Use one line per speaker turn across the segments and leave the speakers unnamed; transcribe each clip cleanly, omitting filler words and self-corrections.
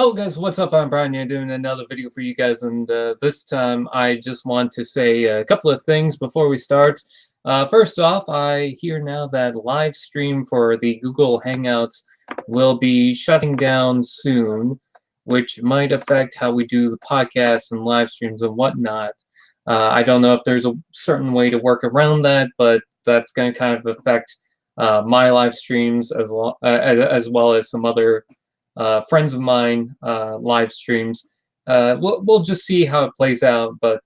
Hello guys, what's up? I'm Brian here doing another video for you guys, and this time I just want to say a couple of things before we start. First off, I hear now that Livestream for the Google Hangouts will be shutting down soon, which might affect how we do the podcasts and live streams and whatnot. I don't know if there's a certain way to work around that, but that's going to kind of affect my live streams as well as some other friends of mine live streams. We'll just see how it plays out, but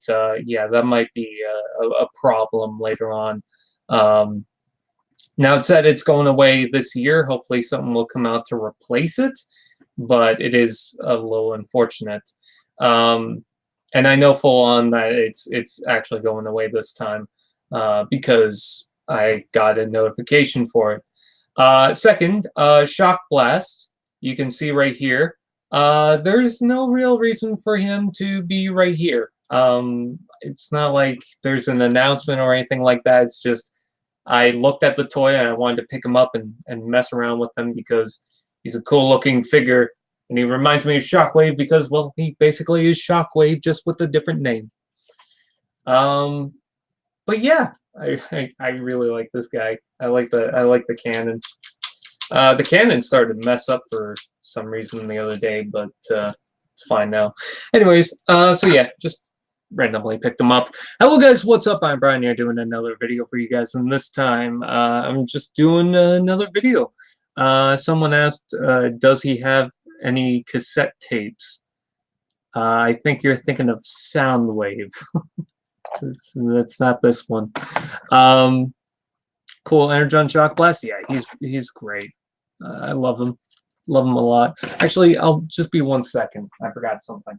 yeah, that might be a problem later on. Now it said it's going away this year. Hopefully something will come out to replace it, but it is a little unfortunate. And I know full on that it's actually going away this time because I got a notification for it. Second, Shock Blast. You can see right here, there's no real reason for him to be right here. It's not like there's an announcement or anything like that. It's just I looked at the toy and I wanted to pick him up and mess around with him because he's a cool looking figure. And he reminds me of Shockwave because, well, he basically is Shockwave just with a different name. But yeah, I really like this guy. I like the cannon. The cannon started to mess up for some reason the other day, but it's fine now. Anyways, so yeah, just randomly picked them up. Hello guys, what's up? I'm Brian here doing another video for you guys, and this time I'm just doing another video. Someone asked, does he have any cassette tapes? I think you're thinking of Soundwave. That's not this one. Cool Energon Shock Blast. Yeah, he's great. I love him. Love him a lot. Actually, I'll just be 1 second. I forgot something.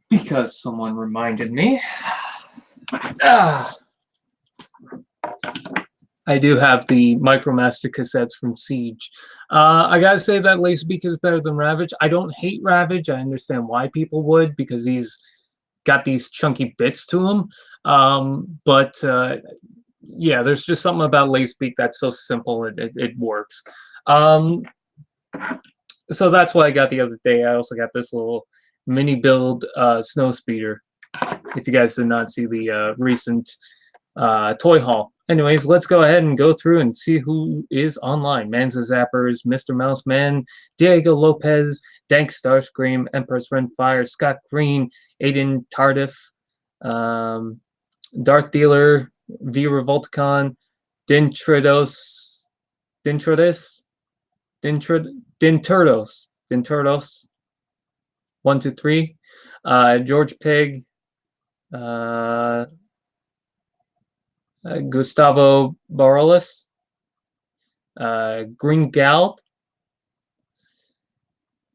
Because someone reminded me. I do have the Micromaster cassettes from Siege. I gotta say that Laserbeak is better than Ravage. I don't hate Ravage. I understand why people would, because he's got these chunky bits to him. But yeah, there's just something about Laserbeak that's so simple, it works. So that's what I got the other day. I also got this little mini build snow speeder, if you guys did not see the recent toy haul. Anyways, let's go ahead and go through and see who is online. Manza Zappers, Mr. Mouse Man, Diego Lopez, Dank Starscream, Empress Renfire, Scott Green, Aiden Tardif, Darth Dealer, V Revolticon, Dinturdos, 1, 2, 3, George Pig, Gustavo Barolis, Green Gal.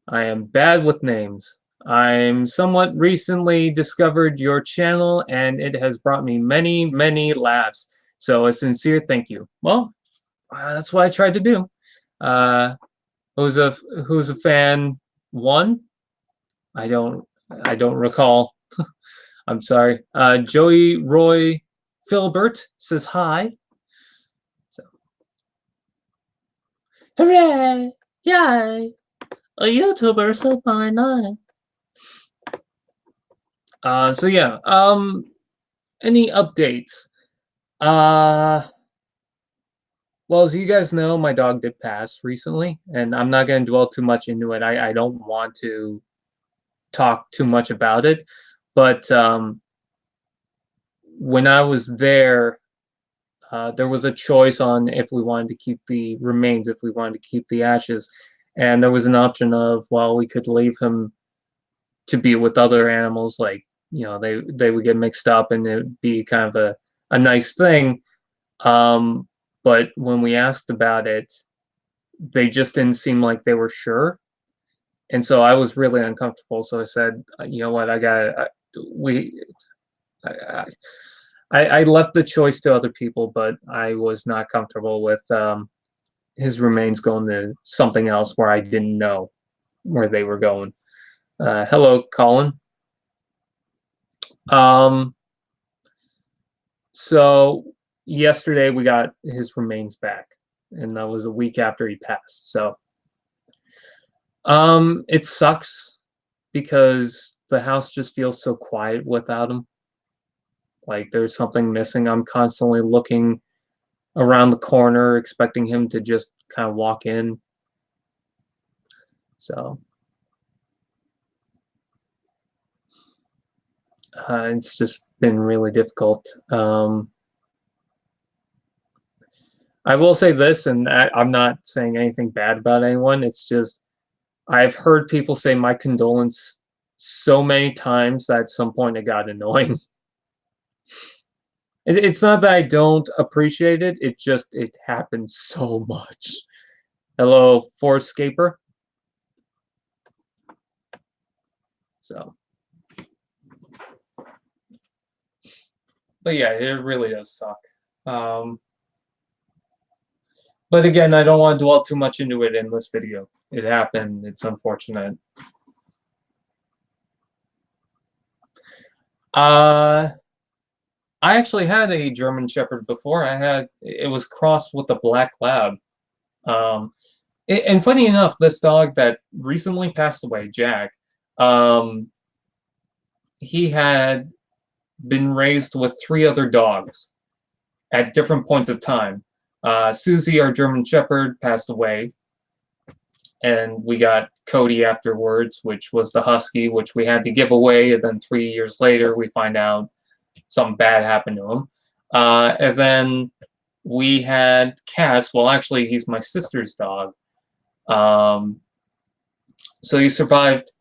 I am bad with names. I'm somewhat recently discovered your channel, and it has brought me many, many laughs. So a sincere thank you. Well, that's what I tried to do. Who's a fan? 1? I don't recall. I'm sorry. Joey Roy Philbert says hi. So, hooray! Yay! A YouTuber, so fine. So yeah. Any updates? Well, as you guys know, my dog did pass recently, and I'm not going to dwell too much into it. I don't want to talk too much about it, but when I was there was a choice on if we wanted to keep the remains, if we wanted to keep the ashes, and there was an option of, well, we could leave him to be with other animals like they would get mixed up and it would be kind of a nice thing. But when we asked about it, they just didn't seem like they were sure. And so I was really uncomfortable. So I said, you know what, I left the choice to other people, but I was not comfortable with his remains going to something else where I didn't know where they were going. Hello, Colin. So yesterday we got his remains back, and that was a week after he passed. So it sucks because the house just feels so quiet without him. Like there's something missing. I'm constantly looking around the corner, expecting him to just kind of walk in. So it's just been really difficult. I will say this, and I'm not saying anything bad about anyone. It's just I've heard people say my condolence so many times that at some point it got annoying. It's not that I don't appreciate it. It happens so much. Hello, Forescaper. So, but yeah, it really does suck. But again, I don't want to dwell too much into it in this video. It happened. It's unfortunate. I actually had a German Shepherd before. It was crossed with a black lab. And funny enough, this dog that recently passed away, Jack, he had been raised with 3 other dogs at different points of time. Susie, our German Shepherd, passed away, and we got Cody afterwards, which was the Husky, which we had to give away, and then 3 years later, we find out something bad happened to him. And then we had Cass. Well, actually, he's my sister's dog. So he survived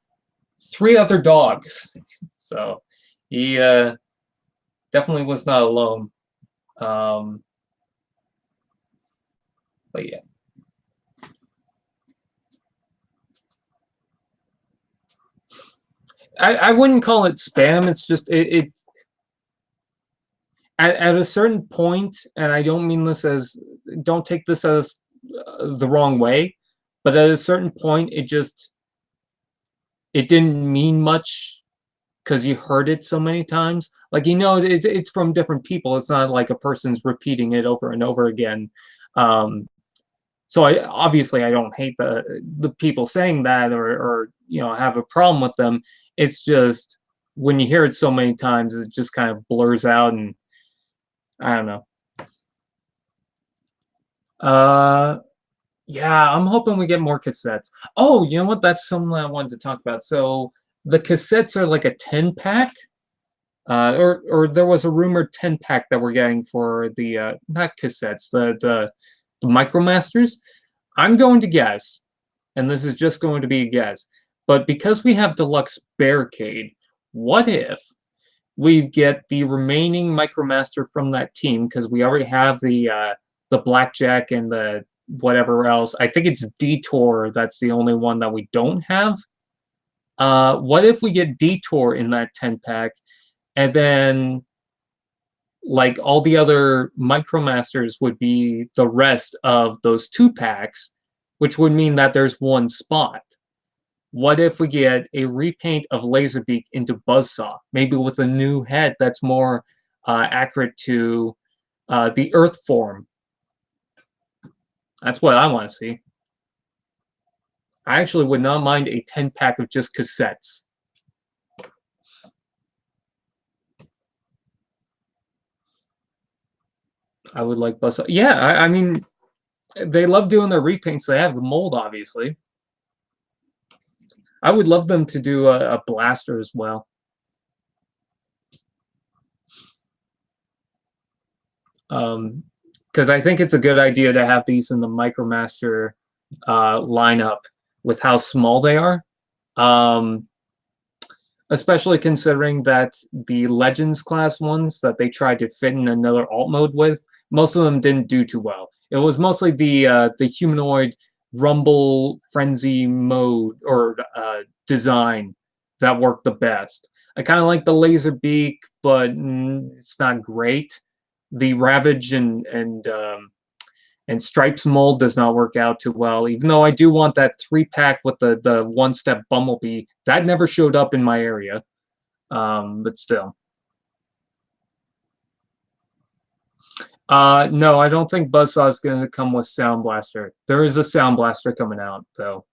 3 other dogs. So he definitely was not alone. But yeah. I wouldn't call it spam. It's just it at a certain point, and I don't mean this as, don't take this as the wrong way, but at a certain point, it didn't mean much because you heard it so many times. Like, it's from different people. It's not like a person's repeating it over and over again. So I don't hate the people saying that or have a problem with them. It's just when you hear it so many times, it just kind of blurs out, and I don't know. Yeah, I'm hoping we get more cassettes. Oh, you know what? That's something I wanted to talk about. So the cassettes are like a 10-pack. Or there was a rumored 10-pack that we're getting for the not cassettes, the Micromasters. I'm going to guess, and this is just going to be a guess, but because we have Deluxe Barricade, what if we get the remaining Micromaster from that team, because we already have the Blackjack and the whatever else. I think it's Detour that's the only one that we don't have. What if we get Detour in that 10-pack, and then like all the other Micromasters would be the rest of those 2-packs, which would mean that there's one spot. What if we get a repaint of Laserbeak into Buzzsaw, maybe with a new head that's more accurate to the Earth form? That's what I want to see. I actually would not mind a 10-pack of just cassettes. I would like Buzzsaw. Yeah, I mean, they love doing their repaints. They have the mold, obviously. I would love them to do a blaster as well. Because I think it's a good idea to have these in the Micromaster lineup with how small they are. especially considering that the Legends class ones that they tried to fit in another alt mode with, most of them didn't do too well. It was mostly the humanoid rumble frenzy mode or design that worked the best. I kind of like the laser beak, but it's not great. The Ravage and Stripes mold does not work out too well. Even though I do want that 3-pack with the one-step Bumblebee, that never showed up in my area. But still. No, I don't think Buzzsaw is going to come with Sound Blaster. There is a Sound Blaster coming out, though.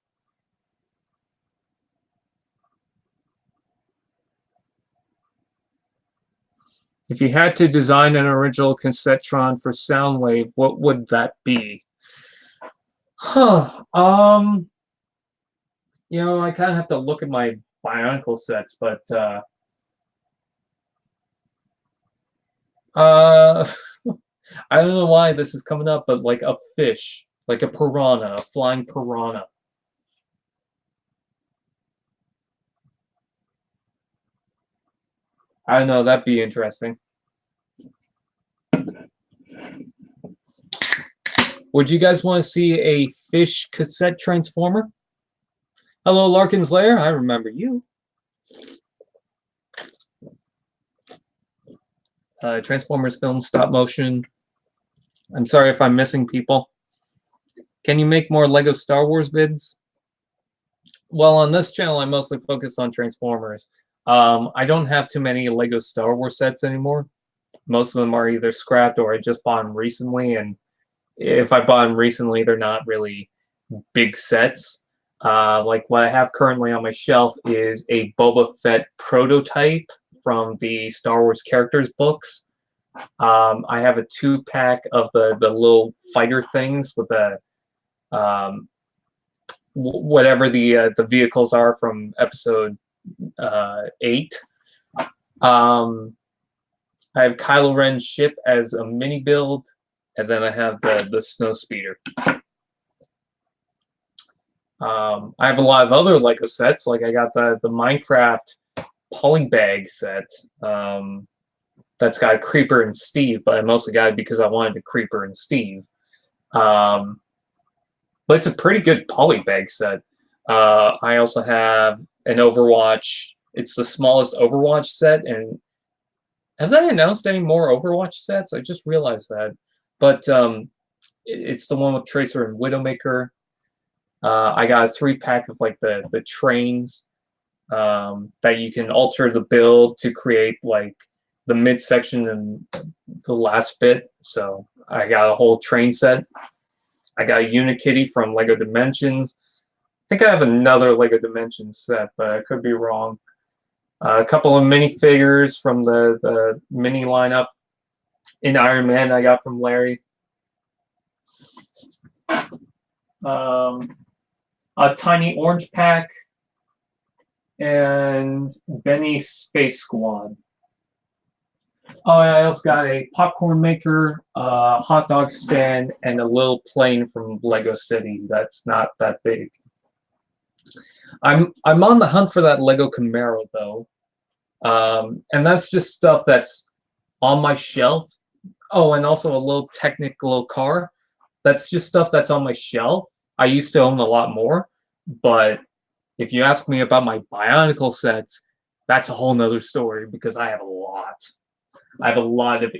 If you had to design an original Cassettron for Soundwave, what would that be? Huh. You know, I kind of have to look at my Bionicle sets, but I don't know why this is coming up, but like a fish, like a piranha, a flying piranha. I don't know, that'd be interesting. Would you guys want to see a fish cassette transformer? Hello, Larkin's Lair. I remember you. Transformers film, stop motion. I'm sorry if I'm missing people. Can you make more Lego Star Wars vids? Well, on this channel, I mostly focus on Transformers. I don't have too many Lego Star Wars sets anymore. Most of them are either scrapped or I just bought them recently, and if I bought them recently, they're not really big sets. Like what I have currently on my shelf is a Boba Fett prototype from the Star Wars characters books. I have a 2-pack of the little fighter things with the whatever the vehicles are from episode 8. I have Kylo Ren's ship as a mini build, and then I have the snow speeder. I have a lot of other Lego sets, like I got the Minecraft polybag set. That's got Creeper and Steve, but I mostly got it because I wanted the Creeper and Steve. But it's a pretty good polybag set. I also have an Overwatch. It's the smallest Overwatch set, and have they announced any more Overwatch sets? I just realized that. But it's the one with Tracer and Widowmaker. I got a 3-pack of like the trains that you can alter the build to create like the midsection and the last bit. So I got a whole train set. I got a Unikitty from Lego Dimensions. I think I have another Lego Dimensions set, but I could be wrong. A couple of minifigures from the mini lineup in Iron Man I got from Larry. A tiny orange pack and Benny's Space Squad. Oh, and I also got a popcorn maker, hot dog stand, and a little plane from Lego City that's not that big. I'm on the hunt for that Lego Camaro though, and that's just stuff that's on my shelf. Oh, and also a little technical car. That's just stuff that's on my shelf. I used to own a lot more, but if you ask me about my Bionicle sets, that's a whole nother story because I have a lot. I have a lot of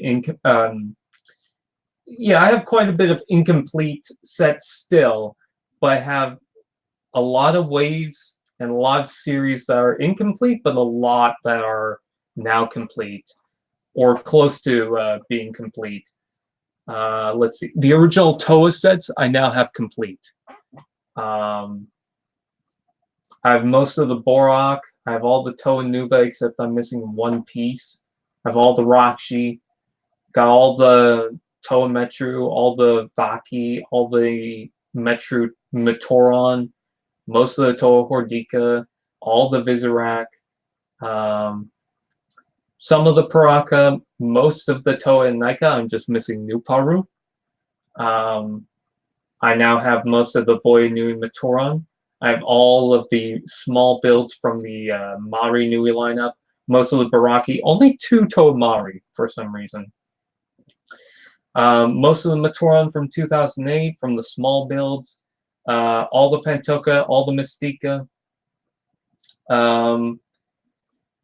yeah, I have quite a bit of incomplete sets still, but I have a lot of waves and a lot of series that are incomplete, but a lot that are now complete or close to being complete. Let's see. The original Toa sets I now have complete. I have most of the Borak. I have all the Toa Nuba except I'm missing one piece. I have all the Rakshi. Got all the Toa Metru, all the Vaki, all the Metru Matoron, most of the Toa Hordika, all the Vizorak, some of the Paraka, most of the Toa and Nika. I'm just missing New Paru. I now have most of the Voyanui Matoron. I have all of the small builds from the Mari Nui lineup, most of the Baraki, only 2 Toad Mari for some reason. Most of the Matoran from 2008 from the small builds, all the Pantoka, all the Mystica. And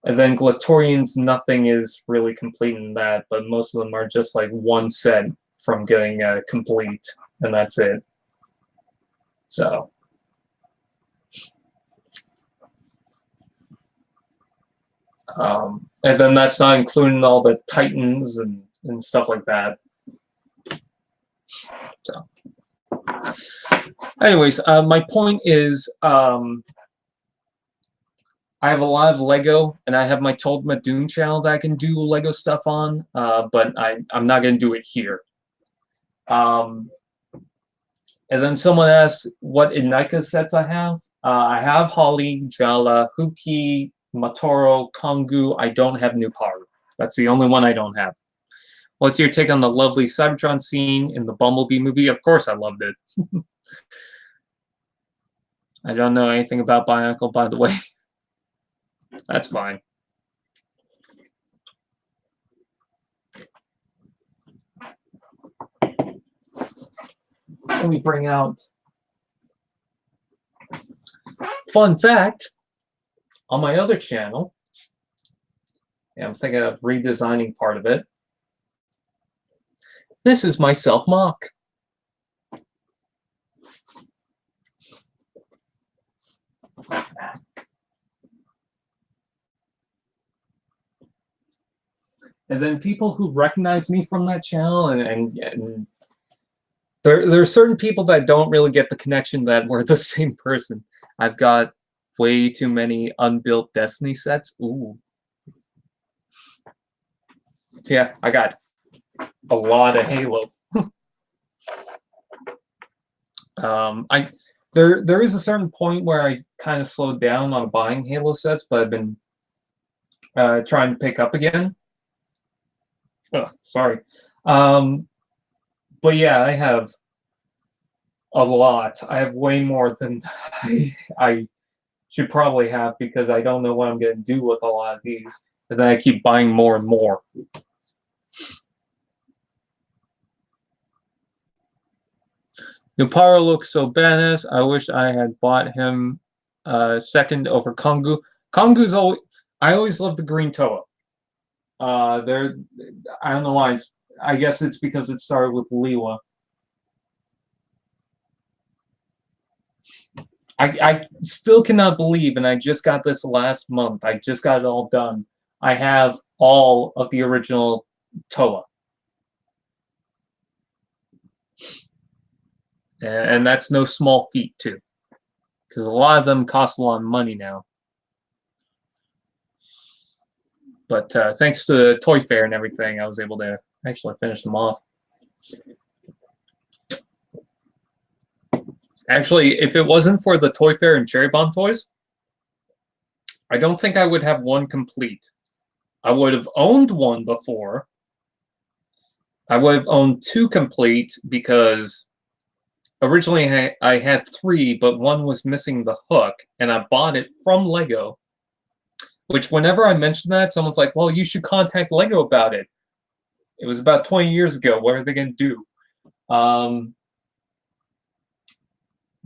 then Glatorians, nothing is really complete in that, but most of them are just like one set from getting complete, and that's it. So. And then that's not including all the Titans and stuff like that. So. Anyways, my point is, I have a lot of Lego, and I have my Told Madoon channel that I can do Lego stuff on, but I'm not going to do it here. And then someone asked what Inika sets I have. I have Holly, Jala, Huki, Matoro, Kongu. I don't have Nuparu. That's the only one I don't have. What's your take on the lovely Cybertron scene in the Bumblebee movie? Of course I loved it. I don't know anything about Bionicle, by the way. That's fine. Let me bring out... Fun fact, on my other channel, I'm thinking of redesigning part of it. This is my self-mock. And then people who recognize me from that channel, and there are certain people that don't really get the connection that we're the same person. I've got way too many unbuilt Destiny sets. Ooh. Yeah, I got a lot of Halo. There is a certain point where I kind of slowed down on buying Halo sets, but I've been trying to pick up again. Oh, sorry. But yeah, I have a lot. I have way more than I should probably have, because I don't know what I'm going to do with a lot of these. And then I keep buying more and more. Nuparu looks so badass. I wish I had bought him second over Kongu. Kongu's always... I always loved the green Toa. I don't know why. I guess it's because it started with Liwa. I still cannot believe, and I just got this last month. I just got it all done. I have all of the original Toa. And that's no small feat, too. Because a lot of them cost a lot of money now. But thanks to the Toy Fair and everything, I was able to actually finish them off. Actually, if it wasn't for the Toy Fair and Cherry Bomb toys, I don't think I would have one complete. I would have owned one before. I would have owned 2 complete, because originally I had 3, but one was missing the hook, and I bought it from Lego. Which, whenever I mention that, someone's like, well, you should contact Lego about it. It was about 20 years ago. What are they going to do?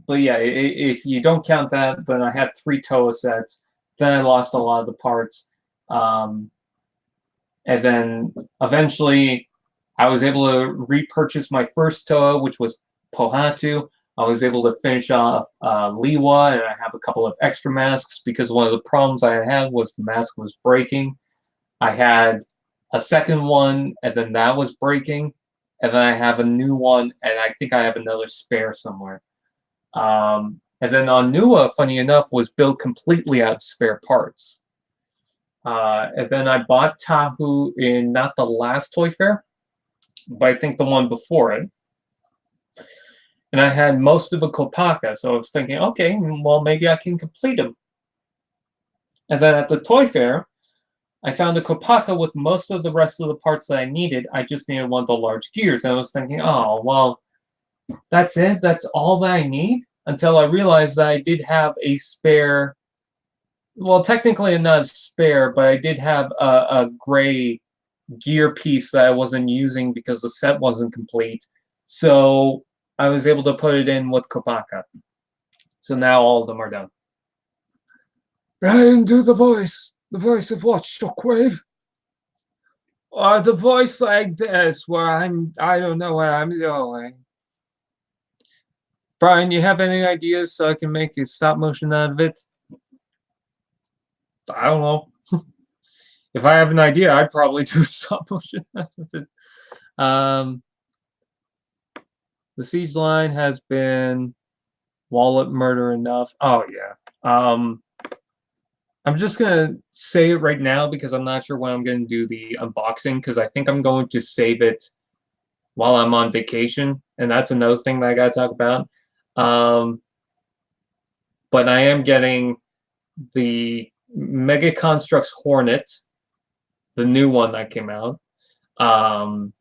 But yeah, if you don't count that, then I had 3 Toa sets. Then I lost a lot of the parts. And then eventually I was able to repurchase my first Toa, which was Pohatu. I was able to finish off Liwa, and I have a couple of extra masks, because one of the problems I had was the mask was breaking. I had a second one, and then that was breaking. And then I have a new one, and I think I have another spare somewhere. And then Onua, funny enough, was built completely out of spare parts. And then I bought Tahu in not the last Toy Fair, but I think the one before it. And I had most of a Kopaka, so I was thinking, okay, well, maybe I can complete them. And then at the Toy Fair, I found a Kopaka with most of the rest of the parts that I needed. I just needed one of the large gears. And I was thinking, oh, well, that's it? That's all that I need? until I realized that I did have a spare. Well, technically not a spare, but I did have a gray gear piece that I wasn't using because the set wasn't complete. So I was able to put it in with Kopaka. So now all of them are done. I didn't do the voice. The voice of what? Shockwave? Or the voice like this, where I don't know what I'm doing. Brian, you have any ideas so I can make a stop motion out of it? I don't know. If I have an idea, I'd probably do stop motion out of it. The siege line has been wallet murder enough. Oh yeah. I'm just gonna say it right now because I'm not sure when I'm gonna do the unboxing, because I think I'm going to save it while I'm on vacation, and that's another thing that I gotta talk about. But I am getting the Mega Constructs Hornet, the new one that came out. 10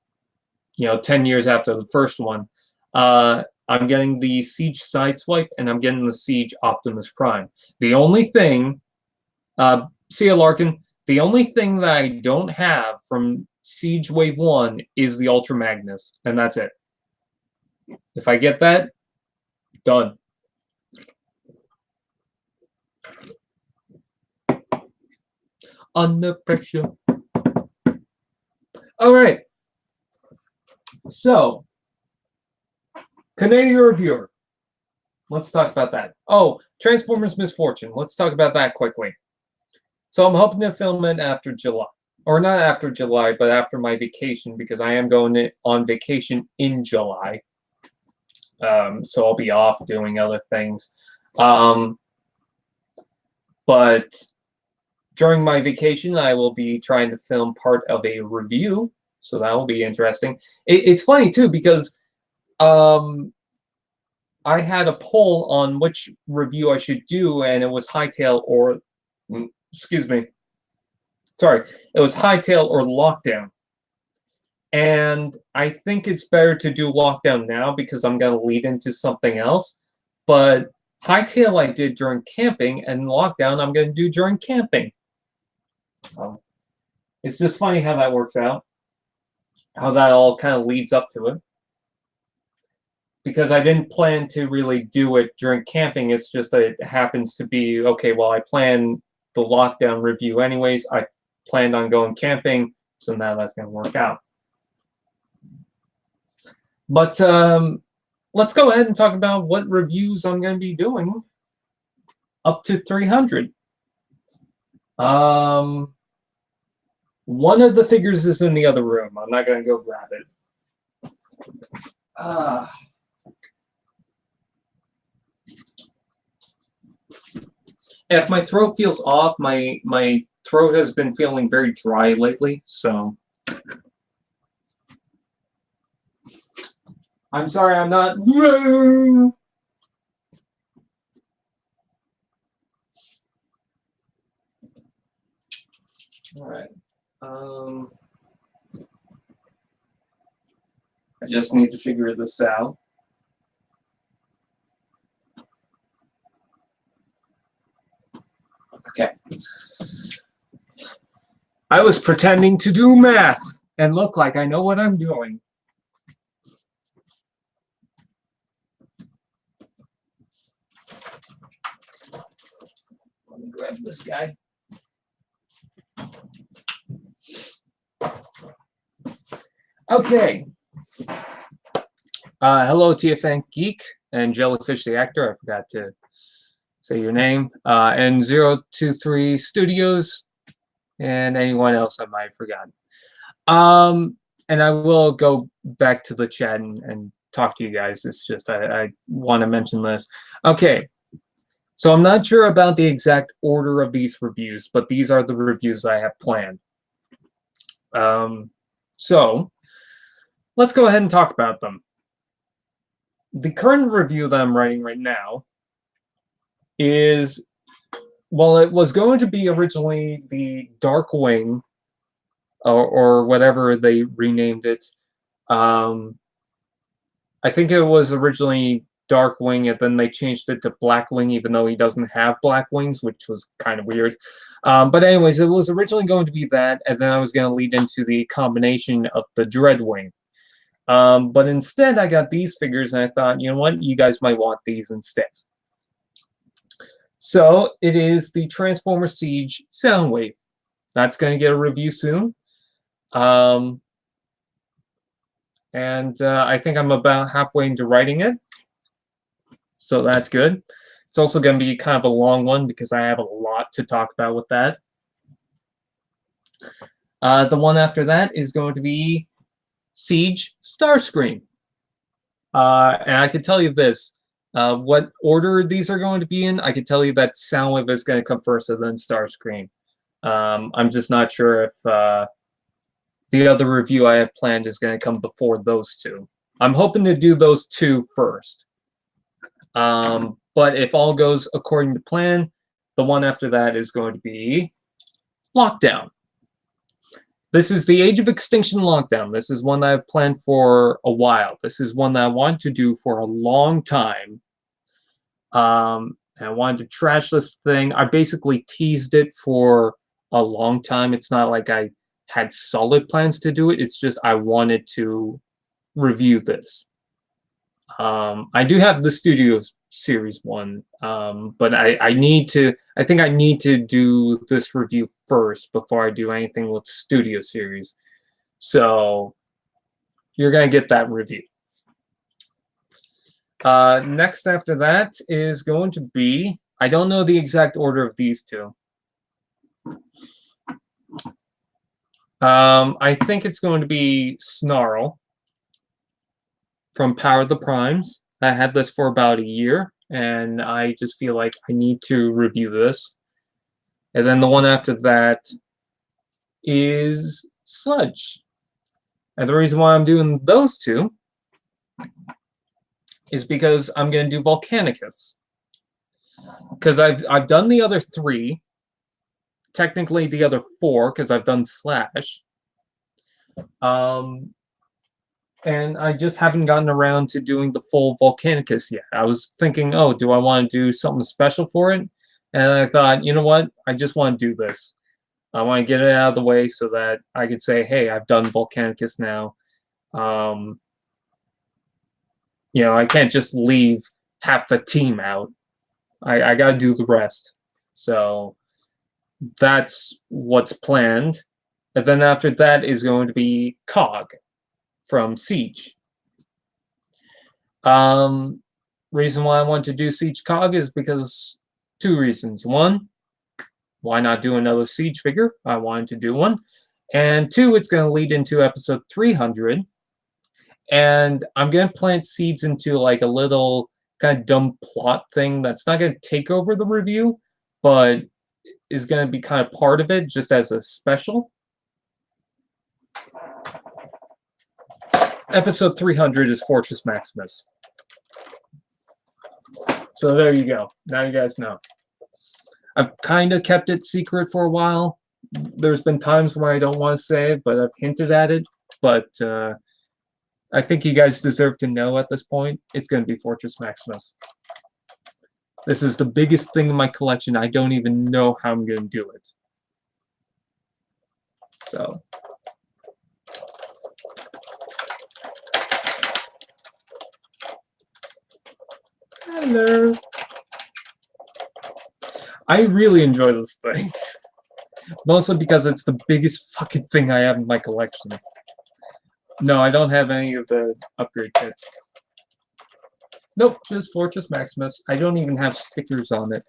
years after the first one. I'm getting the Siege Sideswipe, and I'm getting the Siege Optimus Prime. The only thing, see ya, Larkin, the only thing that I don't have from Siege Wave 1 is the Ultra Magnus, and that's it. If I get that, done. Under pressure. All right. So, Canadian Reviewer. Let's talk about that. Oh, Transformers Misfortune. Let's talk about that quickly. So I'm hoping to film it after July. Or not after July, but after my vacation, because I am going on vacation in July. So I'll be off doing other things. But during my vacation, I will be trying to film part of a review. So that will be interesting. It's funny, too, because I had a poll on which review I should do, and it was Hightail or, excuse me, sorry, it was Hightail or Lockdown. And I think it's better to do Lockdown now because I'm going to lead into something else. But Hightail I did during camping, and Lockdown I'm going to do during camping. It's just funny how that works out, how that all kind of leads up to it. Because I didn't plan to really do it during camping. It's just that it happens to be, okay, well, I planned the Lockdown review anyways. I planned on going camping, so now that's going to work out. But let's go ahead and talk about what reviews I'm going to be doing up to 300. One of the figures is in the other room. I'm not going to go grab it. If my throat feels off, my throat has been feeling very dry lately, so I'm sorry I'm not. All right. I just need to figure this out. Okay. I was pretending to do math and look like I know what I'm doing. Let me grab this guy. Okay. Hello, TFN Geek and Jellyfish the Actor. I forgot to say your name. And 023 Studios and anyone else I might have forgotten. And I will go back to the chat and talk to you guys. It's just I want to mention this. Okay. So I'm not sure about the exact order of these reviews, but these are the reviews I have planned. So let's go ahead and talk about them. The current review that I'm writing right now is, well, it was going to be originally the Dark Wing, or whatever they renamed it. I think it was originally Darkwing, and then they changed it to Blackwing, even though he doesn't have black wings, which was kind of weird. But anyways, it was originally going to be that, and then I was going to lead into the combination of the Dreadwing. But instead, I got these figures, and I thought, you know what, you guys might want these instead. So it is the Transformer Siege Soundwave. That's going to get a review soon. And I think I'm about halfway into writing it. So that's good. It's also going to be kind of a long one because I have a lot to talk about with that. The one after that is going to be Siege Starscream. And I can tell you this. What order these are going to be in, I can tell you that Soundwave is going to come first and then Starscream. I'm just not sure if the other review I have planned is going to come before those two. I'm hoping to do those two first. But if all goes according to plan, the one after that is going to be Lockdown. This is the Age of Extinction Lockdown. This is one that I've planned for a while. This is one that I want to do for a long time. And I wanted to trash this thing. I basically teased it for a long time. It's not like I had solid plans to do it. It's just I wanted to review this. I do have the Studio Series one, but I think I need to do this review first before I do anything with Studio Series. So you're gonna get that review. Next after that is going to be, I don't know the exact order of these two. I think it's going to be Snarl from Power of the Primes. I had this for about a year, and I just feel like I need to review this. And then the one after that is Sludge. And the reason why I'm doing those two is because I'm going to do Volcanicus. Because I've done the other three. Technically the other four, because I've done Slash. And I just haven't gotten around to doing the full Volcanicus yet. I was thinking, oh, do I want to do something special for it? And I thought, you know what? I just want to do this. I want to get it out of the way so that I could say, hey, I've done Volcanicus now. You know, I can't just leave half the team out. I got to do the rest. So that's what's planned. And then after that is going to be Cog from Siege. Reason why I want to do Siege Cog is because two reasons. One, why not do another Siege figure? I wanted to do one. And two, it's going to lead into episode 300. And I'm going to plant seeds into like a little kind of dumb plot thing that's not going to take over the review, but is going to be kind of part of it just as a special. Episode 300 is Fortress Maximus. So there you go. Now you guys know. I've kind of kept it secret for a while. There's been times where I don't want to say it, but I've hinted at it. But I think you guys deserve to know at this point. It's going to be Fortress Maximus. This is the biggest thing in my collection. I don't even know how I'm going to do it. So. Hello. I really enjoy this thing. Mostly because it's the biggest fucking thing I have in my collection. No, I don't have any of the upgrade kits. Nope, just Fortress Maximus. I don't even have stickers on it.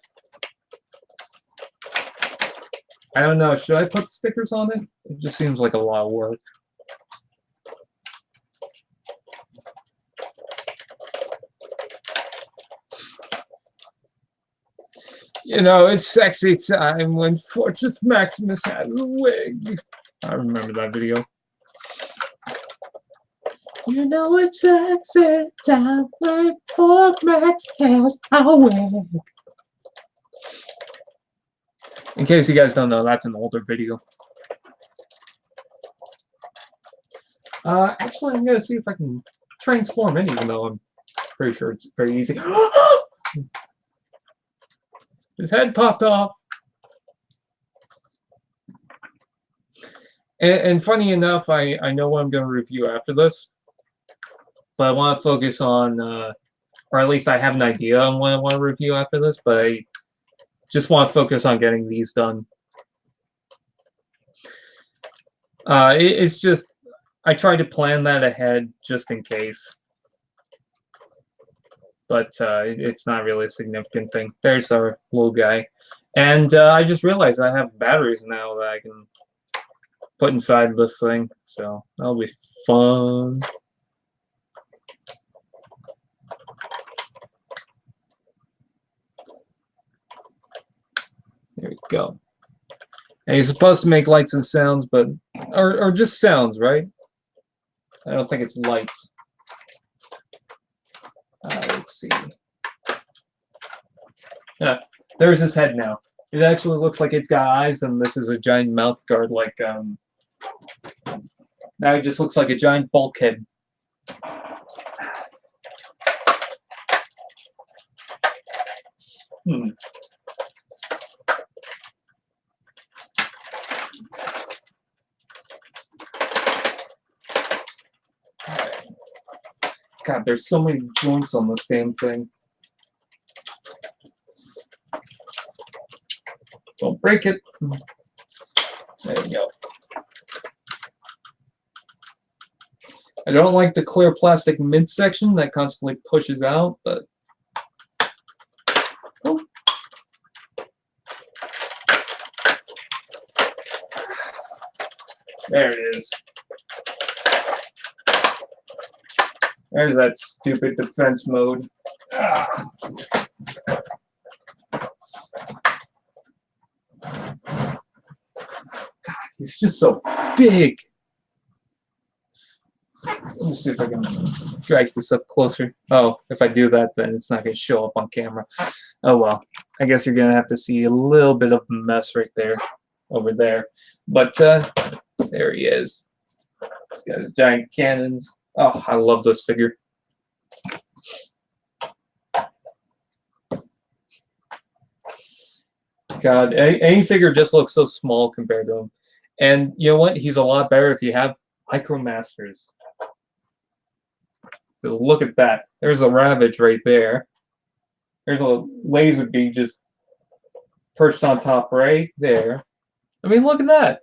I don't know, should I put stickers on it? It just seems like a lot of work. You know, it's sexy time when Fortress Maximus has a wig. I remember that video. You know it's sexy time when Fortress Max has a wig. In case you guys don't know, that's an older video. Actually, I'm gonna see if I can transform it, even though I'm pretty sure it's very easy. His head popped off. And funny enough, I know what I'm going to review after this, but I want to focus on, or at least I have an idea on what I want to review after this, but I just want to focus on getting these done. It's just, I tried to plan that ahead just in case, but it's not really a significant thing. There's our little guy. And I just realized I have batteries now that I can put inside this thing, so that'll be fun. There we go. And you're supposed to make lights and sounds, but or just sounds, right? I don't think it's lights. Let's see. Yeah, there's his head now. It actually looks like it's got eyes, and this is a giant mouth guard, like now it just looks like a giant bulkhead. God, there's so many joints on this damn thing. Don't break it. There you go. I don't like the clear plastic mid section that constantly pushes out, but oh. There it is. There's that stupid defense mode. God, he's just so big. Let me see if I can drag this up closer. Oh, if I do that, then it's not going to show up on camera. Oh well. I guess you're going to have to see a little bit of mess right there, over there. But there he is. He's got his giant cannons. Oh, I love this figure. God, any figure just looks so small compared to him. And you know what? He's a lot better if you have Micromasters. Just look at that. There's a Ravage right there. There's a laser beam just perched on top right there. I mean, look at that.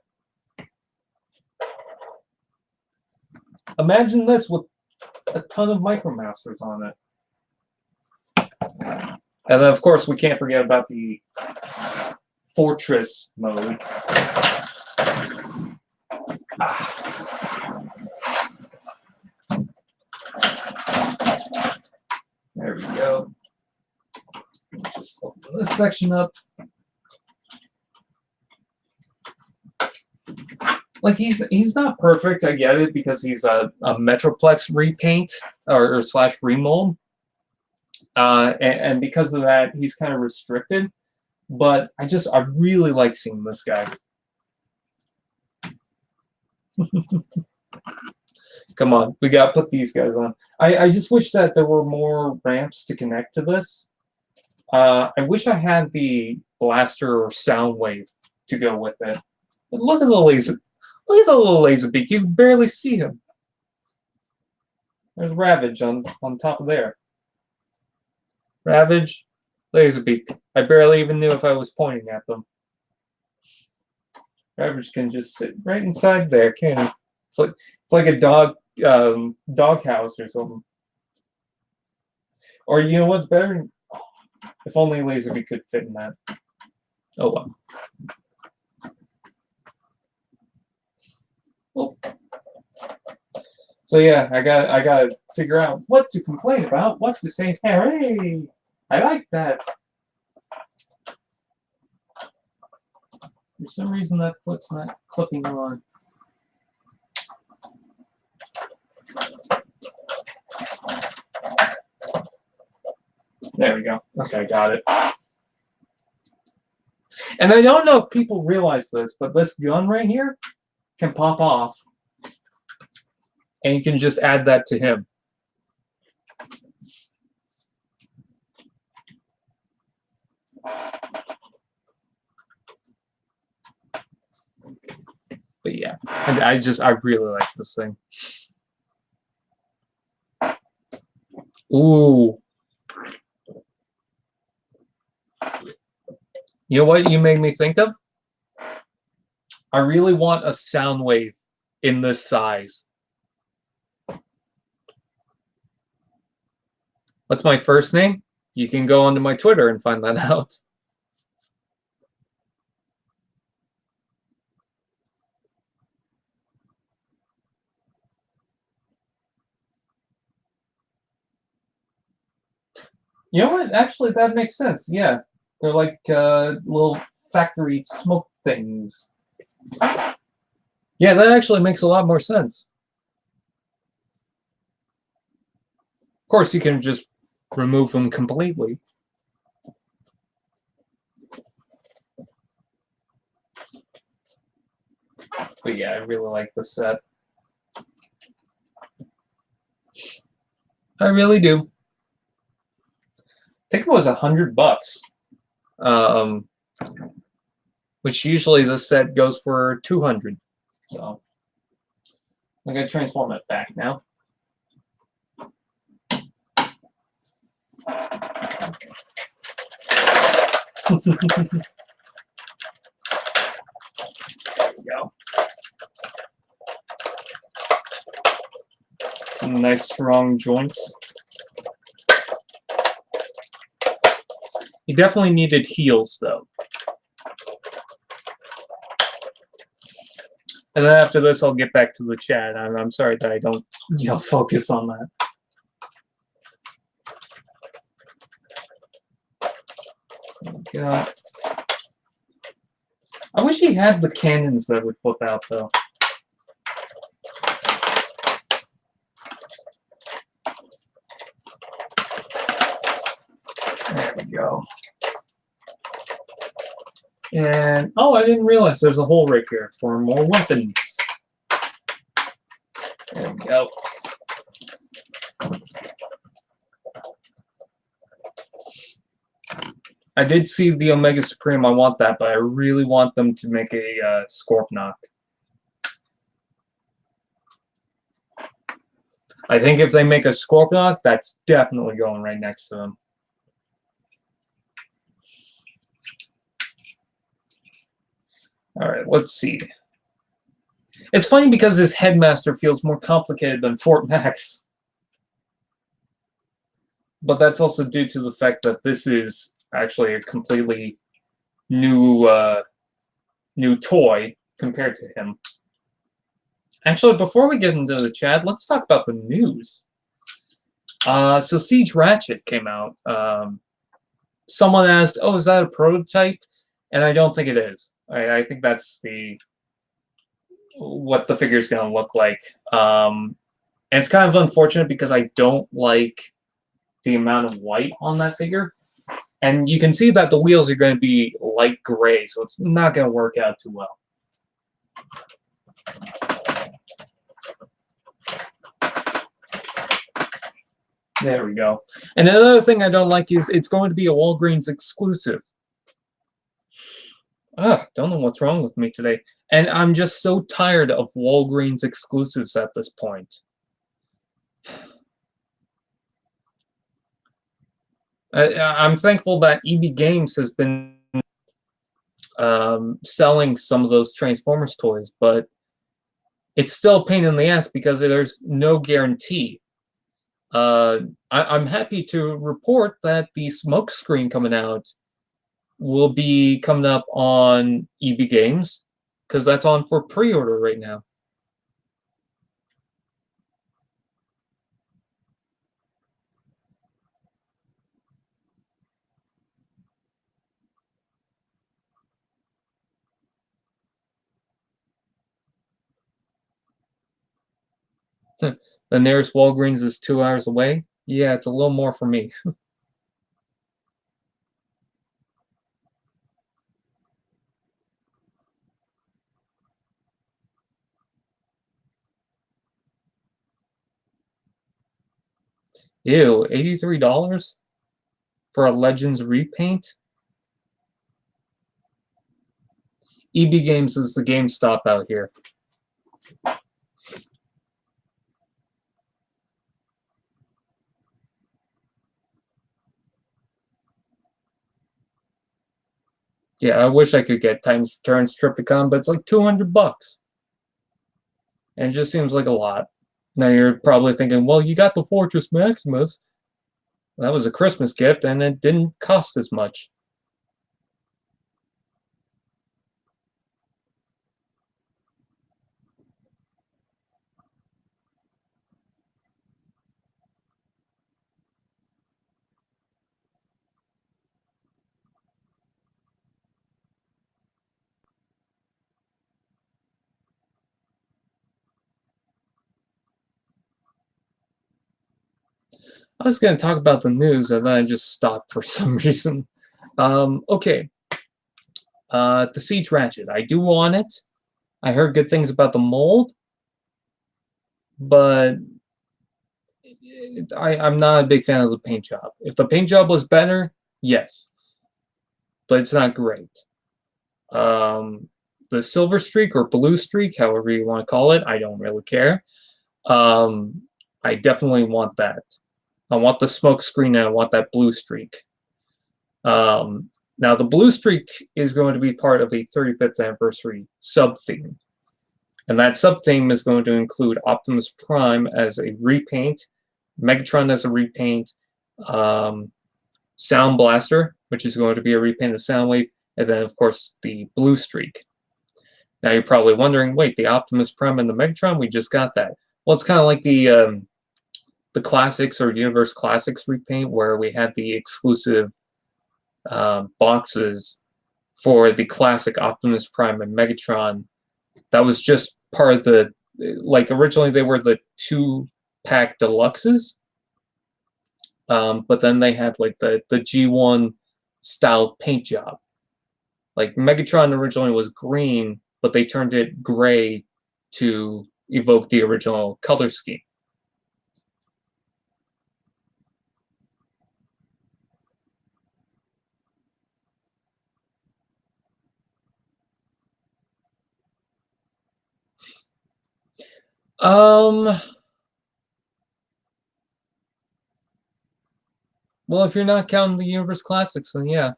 Imagine this with a ton of Micromasters on it. And then, of course, we can't forget about the Fortress mode. There we go. Just open this section up. Like he's not perfect, I get it, because he's a Metroplex repaint or slash remold. And because of that, he's kind of restricted. But I really like seeing this guy. Come on, we gotta put these guys on. I just wish that there were more ramps to connect to this. I wish I had the blaster or sound wave to go with it. But look at the laser. Look at the little laser beak. You can barely see him. There's Ravage on top of there. Ravage, Laserbeak. I barely even knew if I was pointing at them. Ravage can just sit right inside there, can't he? It's like a dog house or something. Or you know what's better? If only Laserbeak could fit in that. Oh well. Oh. So yeah, I gotta figure out what to complain about, what to say. Hey, I like that. For some reason that foot's not clipping on. There we go. Okay, got it. And I don't know if people realize this, but this gun right here can pop off. And you can just add that to him. I really like this thing. Ooh. You know what you made me think of? I really want a sound wave in this size. What's my first name? You can go onto my Twitter and find that out. You know what? Actually, that makes sense. Yeah. They're like little factory smoke things. Yeah, that actually makes a lot more sense. Of course, you can just remove them completely. But yeah, I really like this set. I really do. I think it was $100. Which usually this set goes for 200. So I'm gonna transform it back now. There we go. Some nice strong joints. He definitely needed heels though. And then after this, I'll get back to the chat. I'm sorry that I don't, focus on that. I wish he had the cannons that would flip out though. There we go. And, oh, I didn't realize there's a hole right here for more weapons. There we go. I did see the Omega Supreme. I want that, but I really want them to make a Scorpknock. I think if they make a Scorpknock, that's definitely going right next to them. All right, let's see. It's funny because this Headmaster feels more complicated than Fort Max. But that's also due to the fact that this is actually a completely new new toy compared to him. Actually, before we get into the chat, let's talk about the news. So Siege Ratchet came out. Someone asked, "Oh, is that a prototype?" And I don't think it is. I think that's what the figure is going to look like. And it's kind of unfortunate because I don't like the amount of white on that figure. And you can see that the wheels are going to be light gray, so it's not going to work out too well. There we go. And another thing I don't like is it's going to be a Walgreens exclusive. Don't know what's wrong with me today. And I'm just so tired of Walgreens exclusives at this point. I'm thankful that EB Games has been selling some of those Transformers toys, but it's still a pain in the ass because there's no guarantee. I'm happy to report that the smoke screen coming out will be coming up on EB Games because that's on for pre-order right now. The nearest Walgreens is 2 hours away. Yeah, it's a little more for me. Ew, $83 for a Legends repaint? EB Games is the GameStop out here. Yeah, I wish I could get Titans Returns Triptychon, but it's like $200. And it just seems like a lot. Now you're probably thinking, well, you got the Fortress Maximus. That was a Christmas gift, and it didn't cost as much. I was going to talk about the news, and then I just stopped for some reason. Okay. The Siege Ratchet. I do want it. I heard good things about the mold, but I'm not a big fan of the paint job. If the paint job was better, yes, but it's not great. The Silver Streak or Blue Streak, however you want to call it, I don't really care. I definitely want that. I want the smoke screen and I want that blue streak. Now, the blue streak is going to be part of a 35th anniversary sub-theme. And that sub-theme is going to include Optimus Prime as a repaint, Megatron as a repaint, Sound Blaster, which is going to be a repaint of Soundwave, and then, of course, the blue streak. Now, you're probably wondering, wait, the Optimus Prime and the Megatron? We just got that. Well, it's kind of like the Classics or Universe Classics repaint, where we had the exclusive boxes for the classic Optimus Prime and Megatron. That was just part of the, like, originally they were the 2-pack deluxes, but then they had like the G1 style paint job. Like Megatron originally was green, but they turned it gray to evoke the original color scheme. Well, if you're not counting the Universe Classics, then yeah.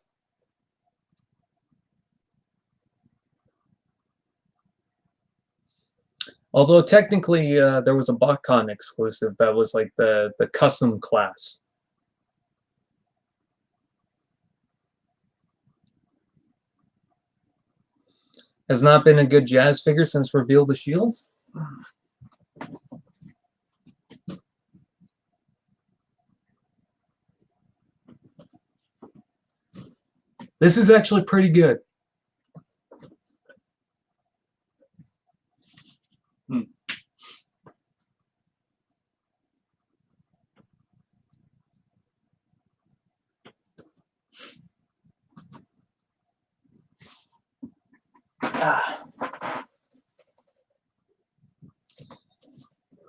Although technically there was a BotCon exclusive that was like the custom class. Has not been a good Jazz figure since Reveal the Shields. This is actually pretty good.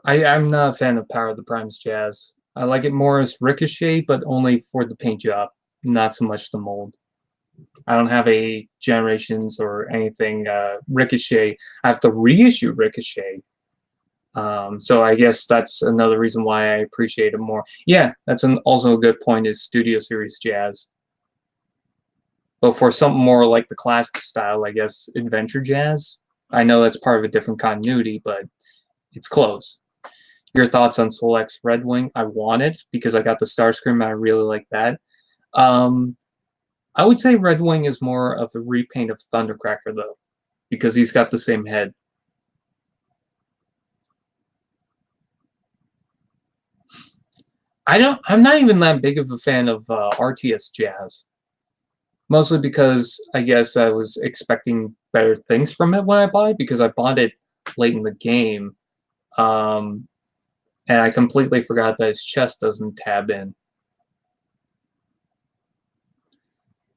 I'm not a fan of Power of the Primes Jazz. I like it more as Ricochet, but only for the paint job, not so much the mold. I don't have a Generations or anything Ricochet. I have to reissue Ricochet. So I guess that's another reason why I appreciate it more. Yeah, that's also a good point is Studio Series Jazz. But for something more like the classic style, I guess Adventure Jazz. I know that's part of a different continuity, but it's close. Your thoughts on Select's Red Wing? I want it because I got the Starscream and I really like that. I would say Red Wing is more of a repaint of Thundercracker though, because he's got the same head. I'm not even that big of a fan of RTS Jazz. Mostly because I guess I was expecting better things from it when I bought it because I bought it late in the game. And I completely forgot that his chest doesn't tab in.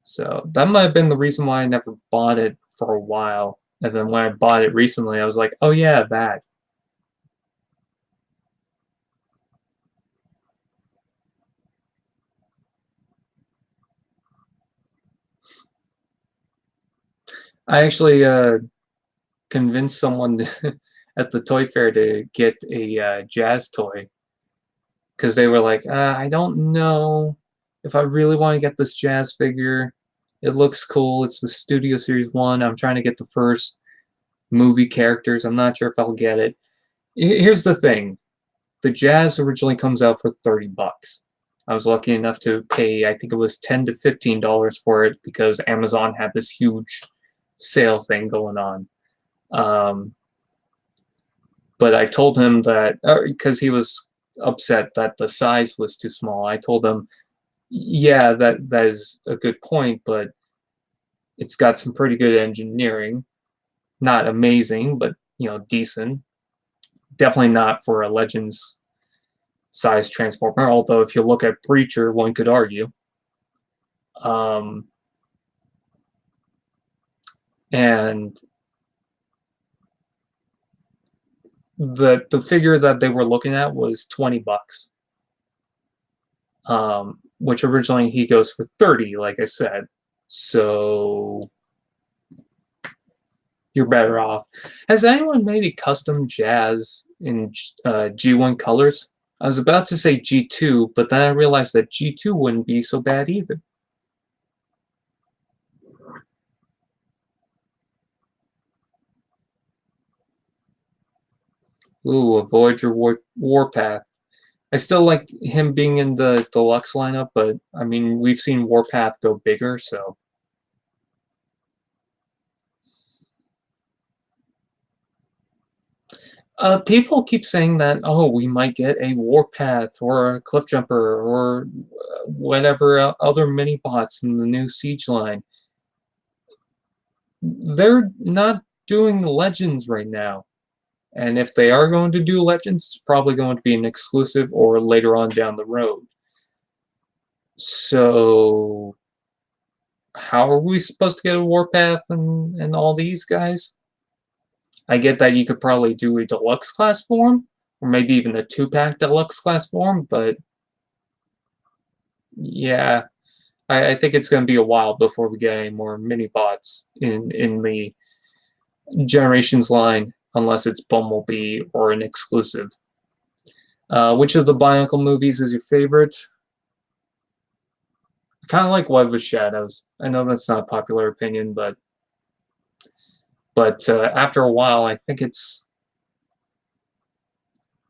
So that might have been the reason why I never bought it for a while. And then when I bought it recently, I was like, oh yeah, that. I actually convinced someone at the toy fair to get a Jazz toy. Because they were like, I don't know if I really want to get this Jazz figure. It looks cool. It's the Studio Series 1. I'm trying to get the first movie characters. I'm not sure if I'll get it. Here's the thing. The Jazz originally comes out for $30. I was lucky enough to pay, I think it was $10 to $15 for it because Amazon had this huge sale thing going on. But I told him that, because he was upset that the size was too small, I told him, yeah, that is a good point, but it's got some pretty good engineering. Not amazing, but, decent. Definitely not for a Legends size Transformer, although if you look at Breacher, one could argue. And the figure that they were looking at was $20, which originally he goes for 30, like I said. So you're better off. Has anyone made a custom Jazz in G1 colors? I was about to say G2, but then I realized that G2 wouldn't be so bad either. Ooh, a Voyager Warpath. I still like him being in the deluxe lineup, but I mean, we've seen Warpath go bigger, so. People keep saying that, oh, we might get a Warpath or a Cliffjumper or whatever other mini bots in the new Siege line. They're not doing Legends right now. And if they are going to do Legends, it's probably going to be an exclusive or later on down the road. So, how are we supposed to get a Warpath and all these guys? I get that you could probably do a deluxe class form, or maybe even a 2-pack deluxe class form, but yeah, I think it's going to be a while before we get any more mini bots in the Generations line, unless it's Bumblebee or an exclusive. Which of the Bionicle movies is your favorite? I kind of like Web of Shadows. I know that's not a popular opinion, but after a while, I think it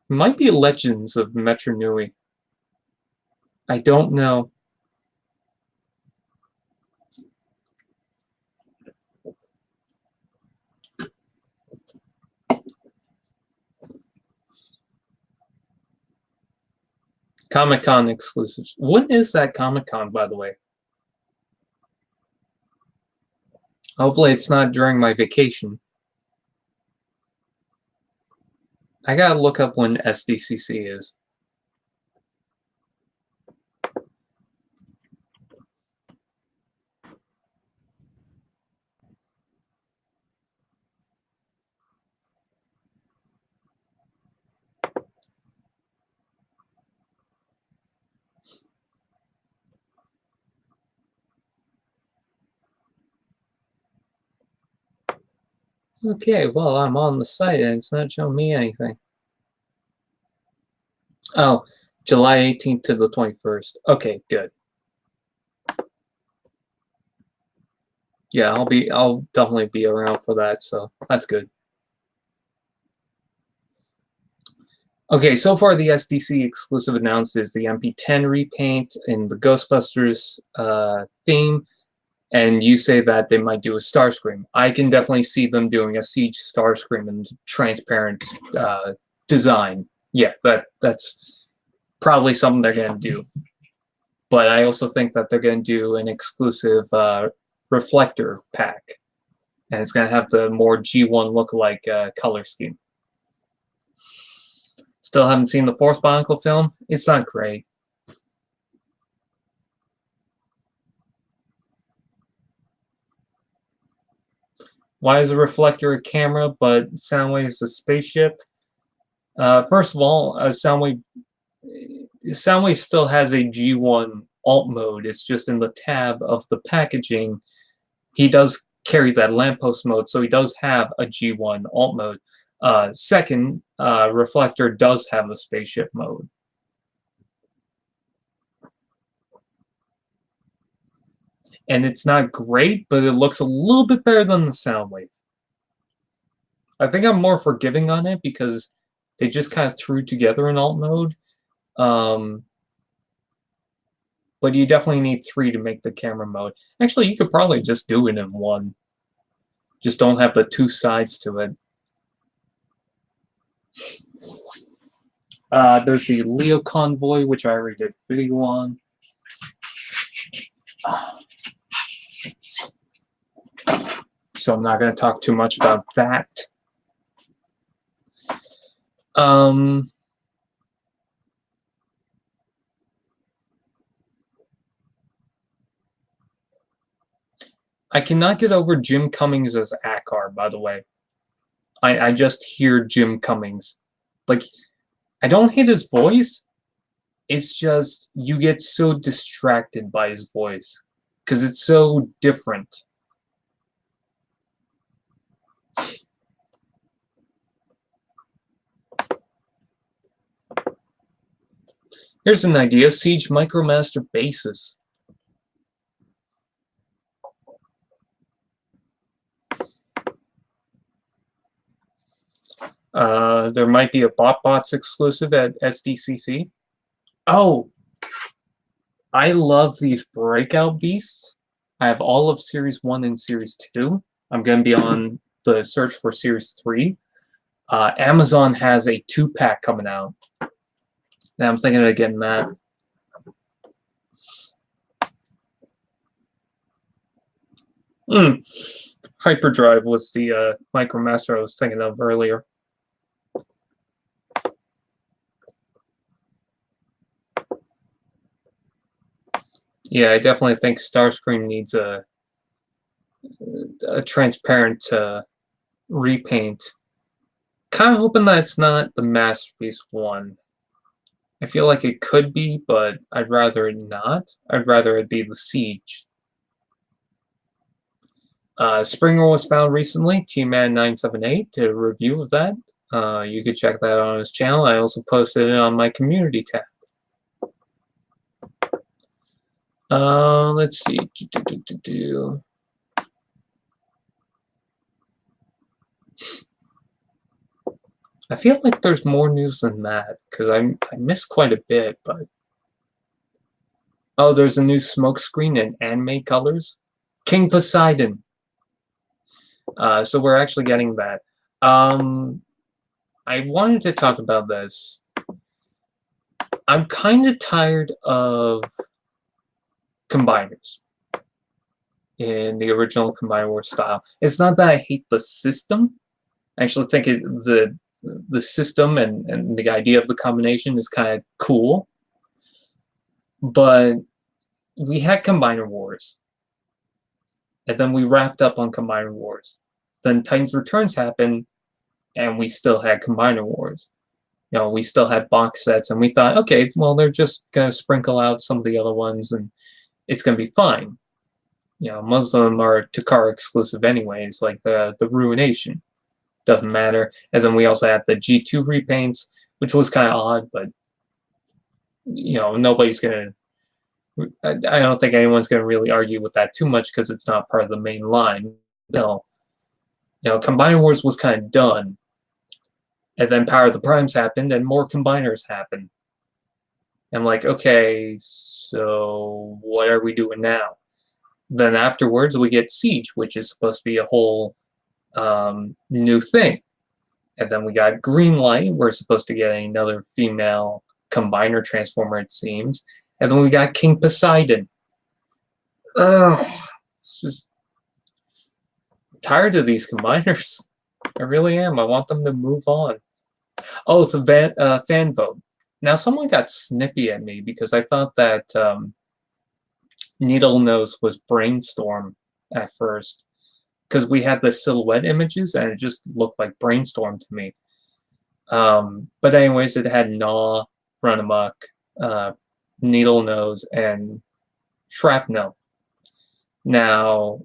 might be Legends of Metro Nui. I don't know. Comic-Con exclusives. When is that Comic-Con, by the way? Hopefully it's not during my vacation. I gotta look up when SDCC is. Okay, well, I'm on the site and it's not showing me anything. Oh, July 18th to the 21st. Okay, good. Yeah, I'll definitely be around for that, so that's good. Okay, so far the SDC exclusive announced is the MP10 repaint in the Ghostbusters theme, and you say that they might do a Starscream. I can definitely see them doing a Siege Starscream in transparent design. Yeah, that's probably something they're going to do. But I also think that they're going to do an exclusive reflector pack, and it's going to have the more G1 look-alike color scheme. Still haven't seen the Force Bionicle film. It's not great. Why is a reflector a camera, but Soundwave is a spaceship? First of all, Soundwave still has a G1 alt mode. It's just in the tab of the packaging. He does carry that lamppost mode, so he does have a G1 alt mode. Second, Reflector does have a spaceship mode. And it's not great, but it looks a little bit better than the Soundwave. I think I'm more forgiving on it because they just kind of threw together an alt mode. But you definitely need 3 to make the camera mode. Actually, you could probably just do it in 1. Just don't have the 2 sides to it. There's the Leo Convoy, which I already did a video on. So I'm not going to talk too much about that. I cannot get over Jim Cummings as Akar, by the way. I just hear Jim Cummings. Like, I don't hate his voice. It's just, you get so distracted by his voice. Because it's so different. Here's an idea. Siege Micromaster bases. There might be a BotBots exclusive at SDCC. Oh! I love these Breakout Beasts. I have all of Series 1 and Series 2. I'm going to be on the search for Series 3. Amazon has a 2-pack coming out. And I'm thinking of getting that. Hyperdrive was the Micromaster I was thinking of earlier. Yeah, I definitely think Starscream needs a transparent repaint. Kind of hoping that it's not the Masterpiece one. I feel like it could be, but I'd rather it not. I'd rather it be the Siege. Springer was found recently. T-Man978 did a review of that. You could check that on his channel. I also posted it on my community tab. Let's see. I feel like there's more news than that because I missed quite a bit, but oh, there's a new smokescreen in anime colors. King Poseidon. So we're actually getting that. I wanted to talk about this. I'm kind of tired of combiners in the original Combiner Wars style. It's not that I hate the system. I actually think the system and the idea of the combination is kind of cool. But we had Combiner Wars. And then we wrapped up on Combiner Wars. Then Titans Returns happened, and we still had Combiner Wars. You know, we still had box sets, and we thought, okay, well, they're just going to sprinkle out some of the other ones, and it's going to be fine. You know, most of them are Takara exclusive anyways, like the Ruination. Doesn't matter. And then we also had the G2 repaints, which was kind of odd, but, you know, nobody's going to... I don't think anyone's going to really argue with that too much because it's not part of the main line. No. You know, Combiner Wars was kind of done. And then Power of the Primes happened, and more Combiners happened. I'm like, okay, so what are we doing now? Then afterwards, we get Siege, which is supposed to be a whole new thing. And then we got Greenlight. We're supposed to get another female Combiner Transformer, it seems. And then we got King Poseidon. It's just... I'm tired of these combiners. I really am. I want them to move on. Oh, it's a fan vote. Now, someone got snippy at me because I thought that Needle Nose was Brainstorm at first. Because we had the silhouette images and it just looked like Brainstorm to me. But anyways, it had Gnaw, Run Amok, Needle Nose, and Shrapnel. Now,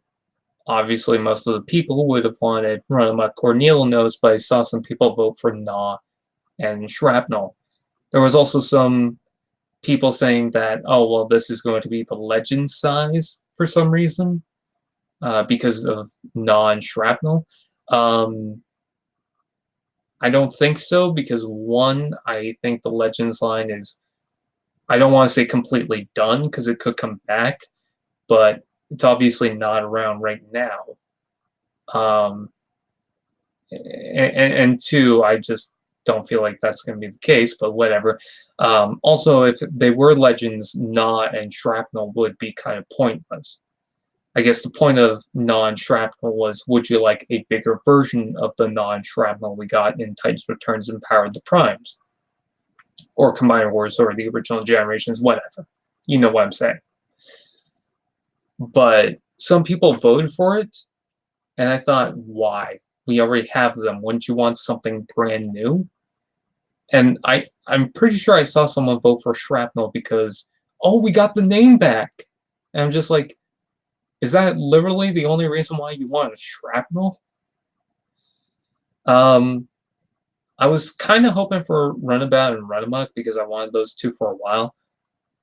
obviously, most of the people would have wanted Run Amok or Needle Nose, but I saw some people vote for Gnaw and Shrapnel. There was also some people saying that, oh, well, this is going to be the legend size for some reason because of non-shrapnel. I don't think so because one, I think the Legends line is, I don't want to say completely done because it could come back, but it's obviously not around right now. And two, I just don't feel like that's going to be the case, but whatever. Also, if they were Legends, Gnaw and Shrapnel would be kind of pointless. I guess the point of non-shrapnel was, would you like a bigger version of the non-shrapnel we got in Titans Returns and Power of the Primes? Or Combiner Wars, or the original generations, whatever. You know what I'm saying. But some people voted for it, and I thought, why? We already have them. Wouldn't you want something brand new? And I'm pretty sure I saw someone vote for Shrapnel because, oh, we got the name back. And I'm just like, is that literally the only reason why you want a Shrapnel? I was kind of hoping for Runabout and Runamuck because I wanted those two for a while.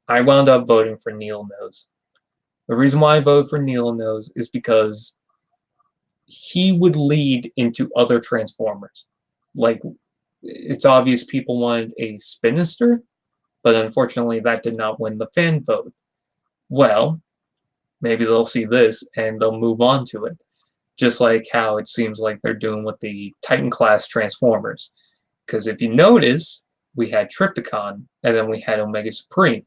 I wound up voting for Needlenose. The reason why I voted for Needlenose is because he would lead into other Transformers. Like, it's obvious people wanted a Spinister, but unfortunately that did not win the fan vote. Well, maybe they'll see this and they'll move on to it. Just like how it seems like they're doing with the Titan class Transformers. Because if you notice, we had Trypticon and then we had Omega Supreme.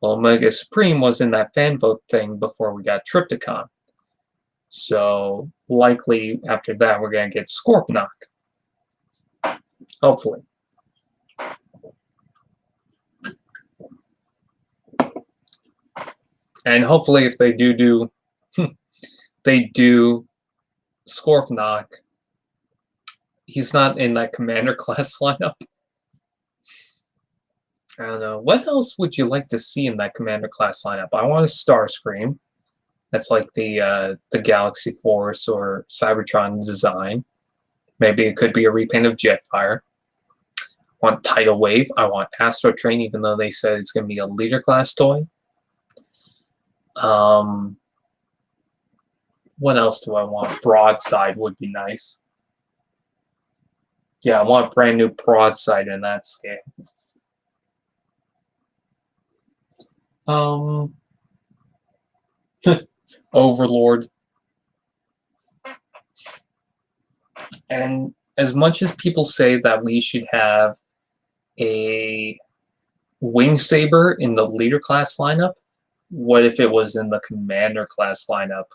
Well, Omega Supreme was in that fan vote thing before we got Trypticon. So likely after that we're going to get Scorponok. Hopefully. And hopefully if they do Scorponok, he's not in that Commander class lineup. I don't know. What else would you like to see in that Commander class lineup? I want a Starscream. That's like the Galaxy Force or Cybertron design. Maybe it could be a repaint of Jetfire. I want Tidal Wave. I want Astro Train, even though they said it's going to be a leader class toy. What else do I want? Broadside would be nice. Yeah, I want brand new Broadside in that scale. Overlord. And as much as people say that we should have a Wing Saber in the leader class lineup, what if it was in the Commander class lineup?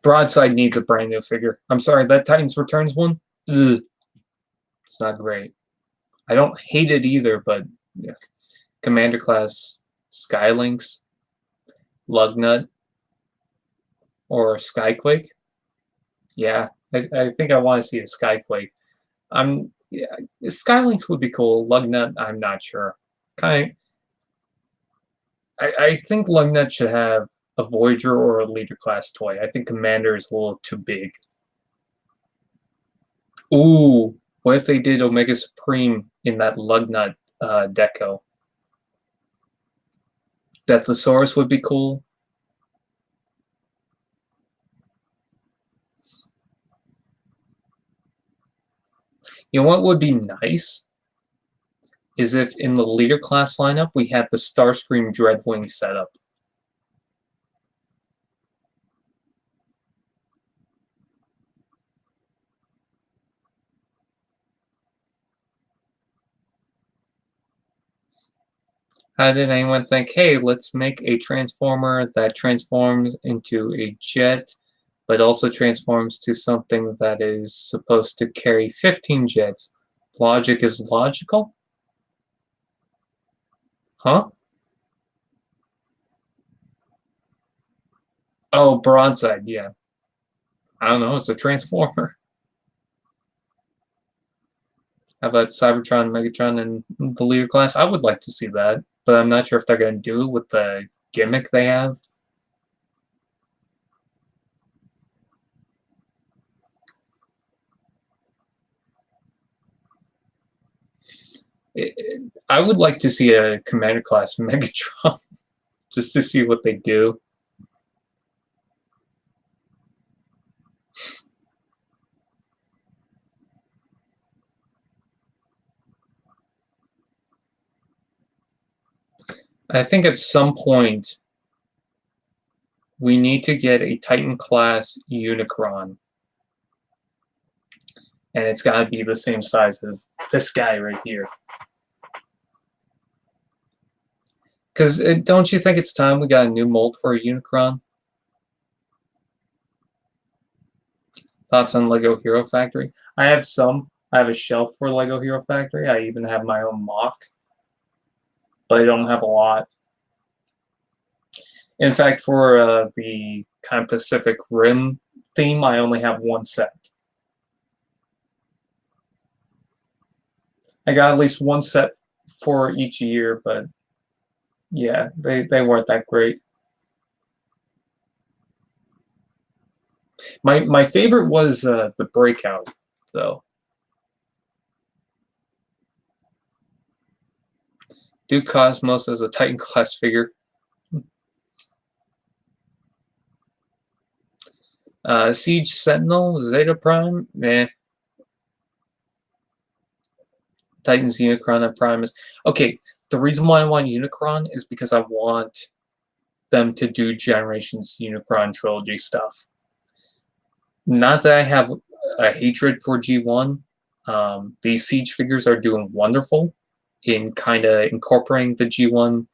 Broadside needs a brand new figure. I'm sorry, that Titans Returns one? Ugh. It's not great. I don't hate it either, but yeah. Commander class Skylynx, Lugnut, or Skyquake. Yeah, I think I want to see a Skyquake. Yeah, Skylynx would be cool. Lugnut, I'm not sure. I think Lugnut should have a Voyager or a leader class toy. I think Commander is a little too big. Ooh, what if they did Omega Supreme in that Lugnut deco? Deathosaurus would be cool. You know what would be nice? Is if in the leader class lineup we had the Starscream Dreadwing setup. How did anyone think, hey, let's make a Transformer that transforms into a jet, but also transforms to something that is supposed to carry 15 jets? Logic is logical? Huh? Oh, Broadside, yeah. I don't know, it's a Transformer. How about Cybertron, Megatron, and the leader class? I would like to see that, but I'm not sure if they're going to do it with the gimmick they have. I would like to see a Commander class Megatron just to see what they do. I think at some point we need to get a Titan class Unicron. And it's got to be the same size as this guy right here. Because don't you think it's time we got a new mold for a Unicron? Thoughts on Lego Hero Factory? I have some. I have a shelf for Lego Hero Factory. I even have my own mock. But I don't have a lot. In fact, for the kind of Pacific Rim theme, I only have one set. I got at least one set for each year, but yeah, they weren't that great. My favorite was the Breakout, though. Duke Cosmos as a Titan class figure. Siege Sentinel, Zeta Prime, meh. Titans Unicron and Primus. Okay, the reason why I want Unicron is because I want them to do Generations Unicron Trilogy stuff. Not that I have a hatred for G1. These Siege figures are doing wonderful in kind of incorporating the G1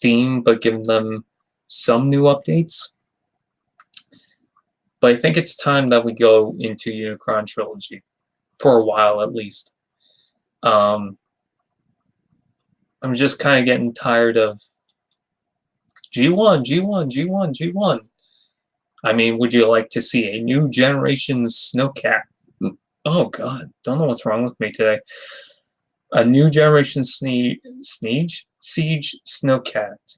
theme, but giving them some new updates. But I think it's time that we go into Unicron Trilogy, for a while at least. I'm just kind of getting tired of G1, G1, G1, G1. I mean, would you like to see a new generation Snowcat? Oh God, don't know what's wrong with me today. A new generation Siege Snowcat,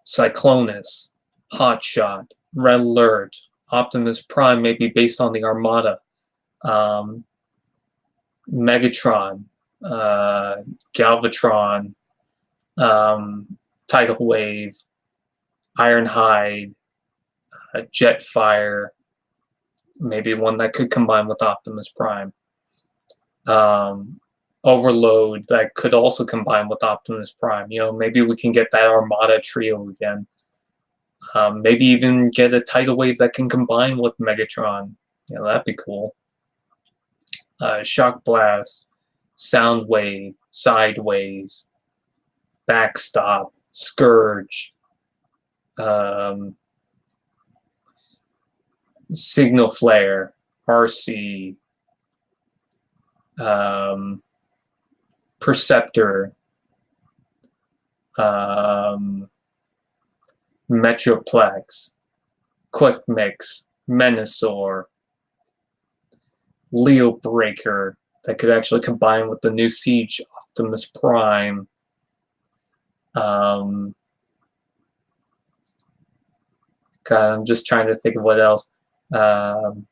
Cyclonus, Hotshot, Red Alert, Optimus Prime, maybe based on the Armada, Megatron, Galvatron, Tidal Wave, Ironhide, Jetfire, maybe one that could combine with Optimus Prime. Overload that could also combine with Optimus Prime. You know, maybe we can get that Armada trio again. Maybe even get a Tidal Wave that can combine with Megatron. You know, that'd be cool. Shock Blast, Soundwave, Sideways, Backstop, Scourge, Signal Flare, RC, Perceptor, Metroplex, Quick Mix, Menasor, Leo Breaker that could actually combine with the new Siege Optimus Prime. God, I'm just trying to think of what else. The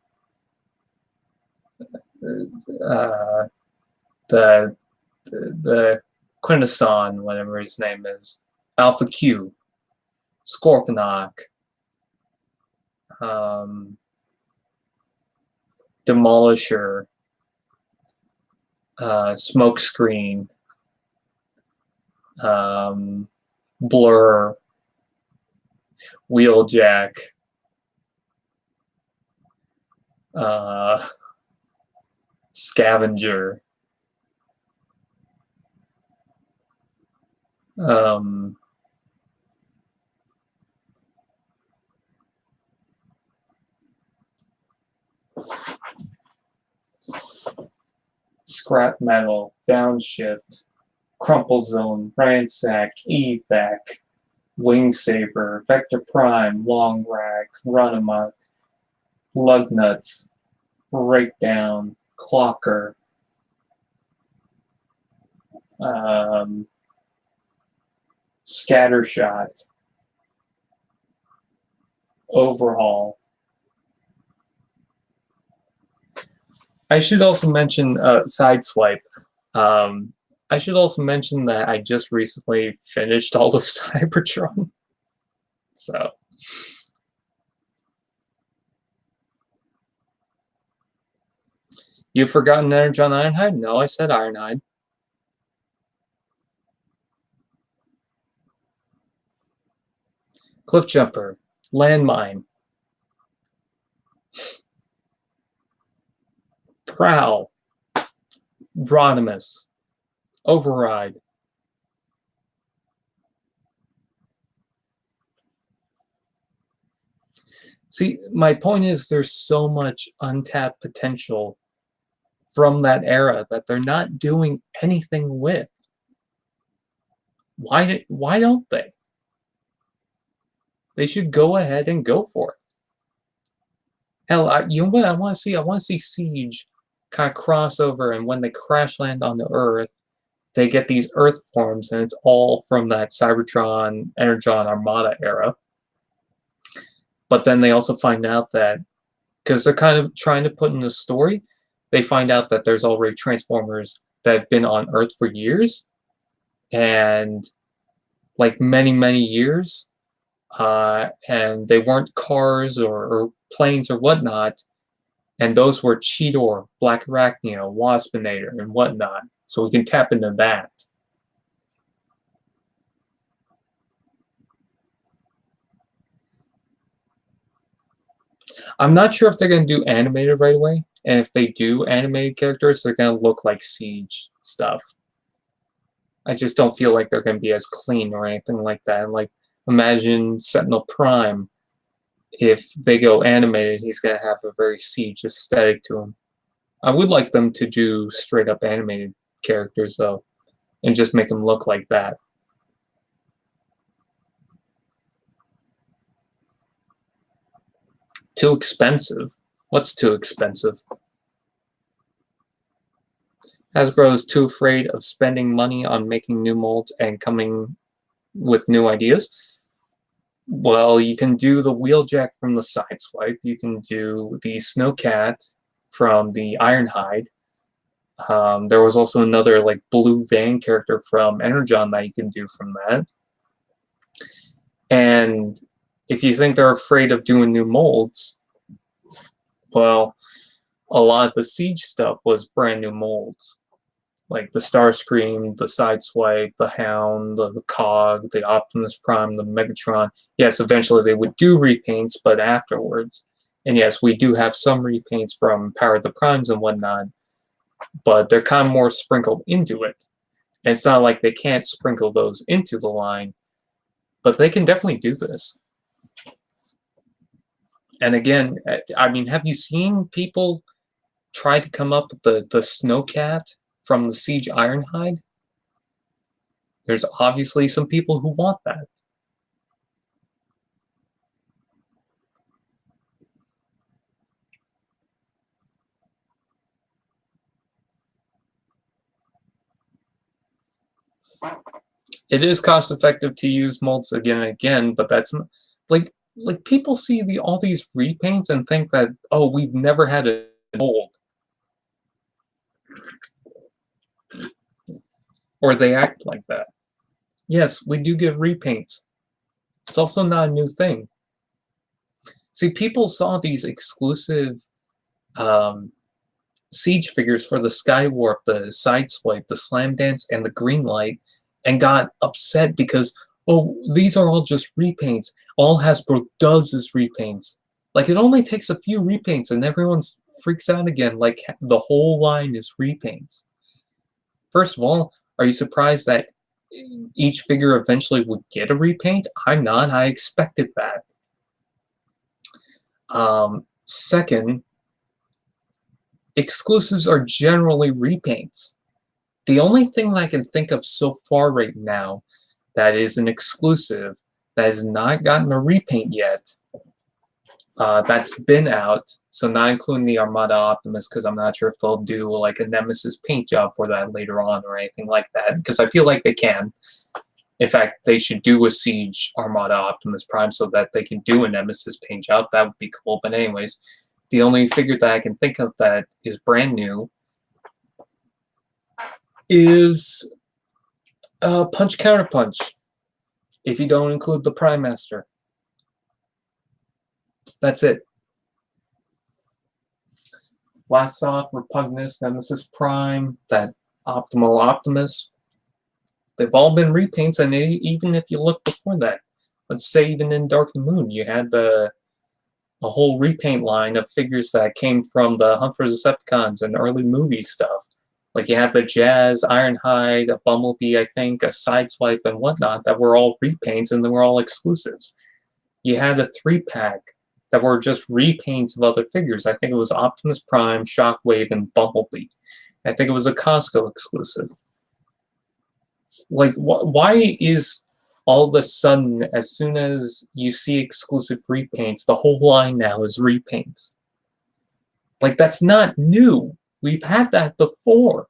Quintesson, whatever his name is, Alpha Q, Scorponok, Demolisher, Smokescreen, Blur, Wheeljack, Scavenger, Scrap Metal, Downshift, Crumple Zone, Ransack, Evac, Wing Saber, Vector Prime, Long Rack, Runamuck, Lugnuts, Breakdown, Clocker, Scattershot, Overhaul. I should also mention Sideswipe. I should also mention that I just recently finished all of Cybertron. So you've forgotten Energon Ironhide? No, I said Ironhide. Cliffjumper, Landmine, Prowl, Rodimus, Override. See, my point is there's so much untapped potential from that era that they're not doing anything with. Why don't they? They should go ahead and go for it. Hell, you know what I want to see? I want to see Siege kind of crossover, and when they crash land on the Earth, they get these Earth forms, and it's all from that Cybertron, Energon, Armada era. But then they also find out that, because they're kind of trying to put in the story, they find out that there's already Transformers that have been on Earth for years, and like many years, and they weren't cars or planes or whatnot, and those were Cheetor, Black Arachnia, Waspinator, and whatnot. So we can tap into that. I'm not sure if they're going to do animated right away, and if they do animated characters, they're going to look like Siege stuff. I just don't feel like they're going to be as clean or anything like that. Like, imagine Sentinel Prime. If they go animated, he's going to have a very Siege aesthetic to him. I would like them to do straight up animated characters, though, and just make them look like that. Too expensive? What's too expensive? Hasbro is too afraid of spending money on making new molds and coming with new ideas. Well, you can do the Wheeljack from the Sideswipe. You can do the Snowcat from the Ironhide. There was also another like blue van character from Energon that you can do from that. And if you think they're afraid of doing new molds, well, a lot of the Siege stuff was brand new molds. Like the Starscream, the Sideswipe, the Hound, the Cog, the Optimus Prime, the Megatron. Yes, eventually they would do repaints, but afterwards. And yes, we do have some repaints from Power of the Primes and whatnot, but they're kind of more sprinkled into it. And it's not like they can't sprinkle those into the line, but they can definitely do this. And again, I mean, have you seen people try to come up with the Snowcat from the Siege Ironhide? There's obviously some people who want that. It is cost effective to use molds again and again, but that's not, like people see all these repaints and think that, oh, we've never had a mold. Or they act like that. Yes, we do get repaints. It's also not a new thing. See, people saw these exclusive Siege figures for the Skywarp, the Sideswipe, the Slam Dance, and the Greenlight, and got upset because, oh, these are all just repaints. All Hasbro does is repaints. Like, it only takes a few repaints and everyone freaks out again like the whole line is repaints. First of all, are you surprised that each figure eventually would get a repaint? I'm not. I expected that. Second, exclusives are generally repaints. The only thing that I can think of so far right now that is an exclusive that has not gotten a repaint yet, that's been out, so not including the Armada Optimus, because I'm not sure if they'll do like a Nemesis paint job for that later on or anything like that, because I feel like they can. In fact, they should do a Siege Armada Optimus Prime so that they can do a Nemesis paint job. That would be cool, but anyways. The only figure that I can think of that is brand new is Punch Counterpunch, if you don't include the Prime Master. That's it. Last off, Repugnus, Nemesis Prime, that Optimal Optimus. They've all been repaints, and even if you look before that, let's say even in Dark the Moon, you had a whole repaint line of figures that came from the Hunt for Decepticons and early movie stuff. Like you had the Jazz, Ironhide, a Bumblebee, I think, a Sideswipe, and whatnot that were all repaints and they were all exclusives. You had a 3-pack that were just repaints of other figures. I think it was Optimus Prime, Shockwave, and Bumblebee. I think it was a Costco exclusive. Like, why is all of a sudden, as soon as you see exclusive repaints, the whole line now is repaints? Like, that's not new. We've had that before.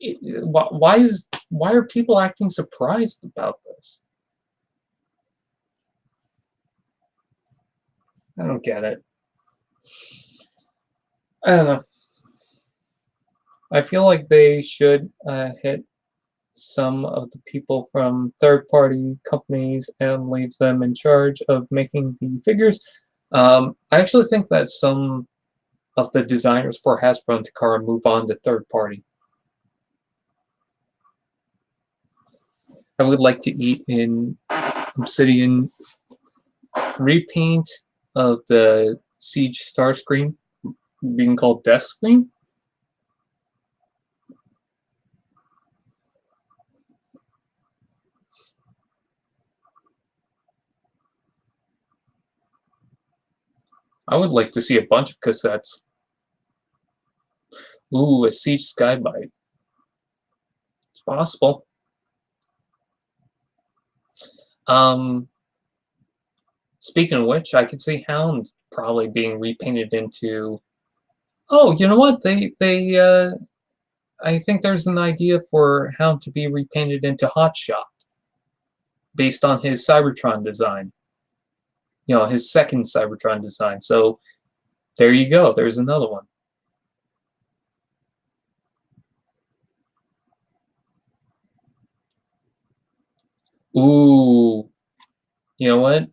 Why are people acting surprised about this? I don't get it. I don't know. I feel like they should hit some of the people from third-party companies and leave them in charge of making the figures. I actually think that some of the designers for Hasbro and Takara move on to third-party. I would like to eat in Obsidian repaint of the Siege Starscream being called Deathscream. I would like to see a bunch of cassettes. Ooh, a Siege Skybite. It's possible. Speaking of which, I could see Hound probably being repainted into. Oh, you know what? I think there's an idea for Hound to be repainted into Hotshot, based on his Cybertron design. You know, his second Cybertron design. So there you go. There's another one. Ooh, you know what?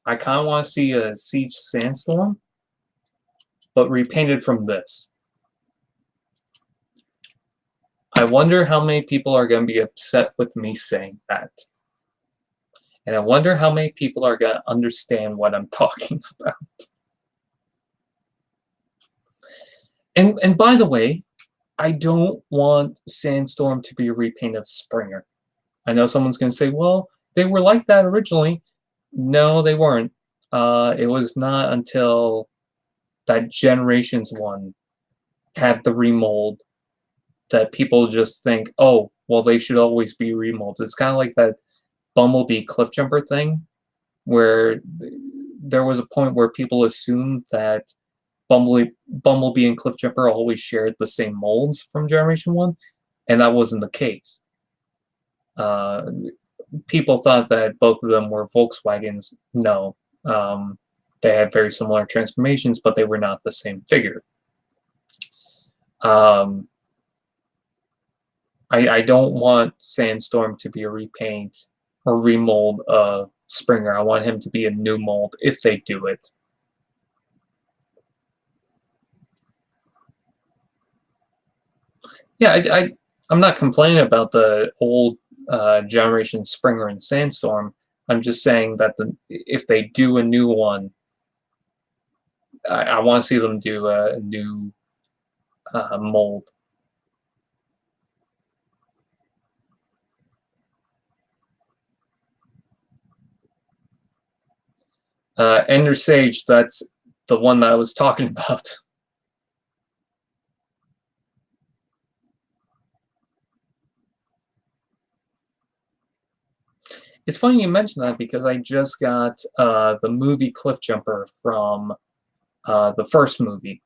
I kind of want to see a Siege Sandstorm, but repainted from this. I wonder how many people are going to be upset with me saying that. And I wonder how many people are going to understand what I'm talking about. And by the way, I don't want Sandstorm to be a repaint of Springer. I know someone's going to say, well, they were like that originally. No, they weren't. It was not until that Generations one had the remold that people just think, oh, well, they should always be remolds. It's kind of like that Bumblebee Cliffjumper thing, where there was a point where people assumed that Bumblebee and Cliffjumper always shared the same molds from Generation 1, and that wasn't the case. People thought that both of them were Volkswagens. No. They had very similar transformations, but they were not the same figure. I don't want Sandstorm to be a repaint or remold of Springer. I want him to be a new mold if they do it. Yeah, I'm not complaining about the old generation Springer and Sandstorm. I'm just saying that if they do a new one, I want to see them do a new mold. Ender Sage, that's the one that I was talking about. It's funny you mention that because I just got the movie Cliffjumper from the first movie.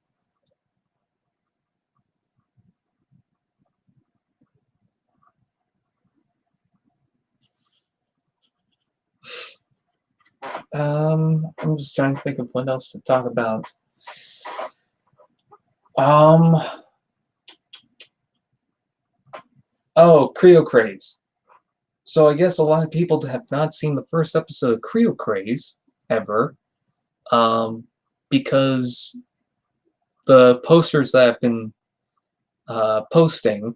I'm I'm just trying to think of what else to talk about. Oh, Creo Craze. So I guess a lot of people have not seen the first episode of Creo Craze ever, because the posters that have been posting,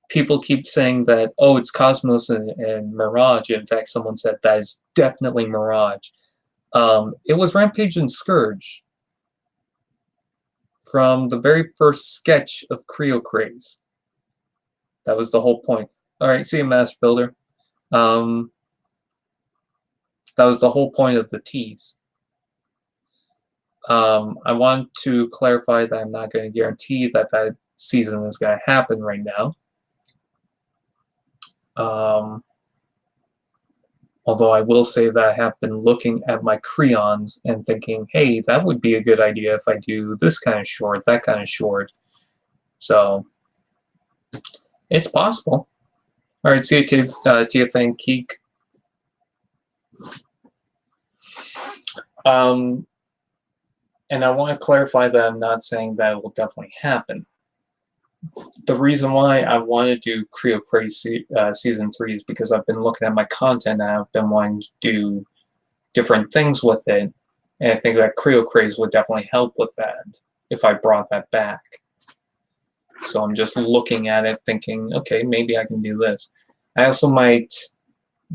people keep saying that, oh, it's Cosmos and Mirage. In fact, someone said that is definitely Mirage. It was Rampage and Scourge from the very first sketch of Creo Craze. That was the whole point. All right, see you, Master Builder. That was the whole point of the tease. I want to clarify that I'm not going to guarantee that that season is going to happen right now. Although I will say that I have been looking at my crayons and thinking, hey, that would be a good idea if I do this kind of short, that kind of short. So it's possible. All right, see you, TFN Keek. And I want to clarify that I'm not saying that it will definitely happen. The reason why I want to do Creo Craze Season 3 is because I've been looking at my content and I've been wanting to do different things with it. And I think that Creo Craze would definitely help with that if I brought that back. So I'm just looking at it thinking, okay, maybe I can do this. I also might,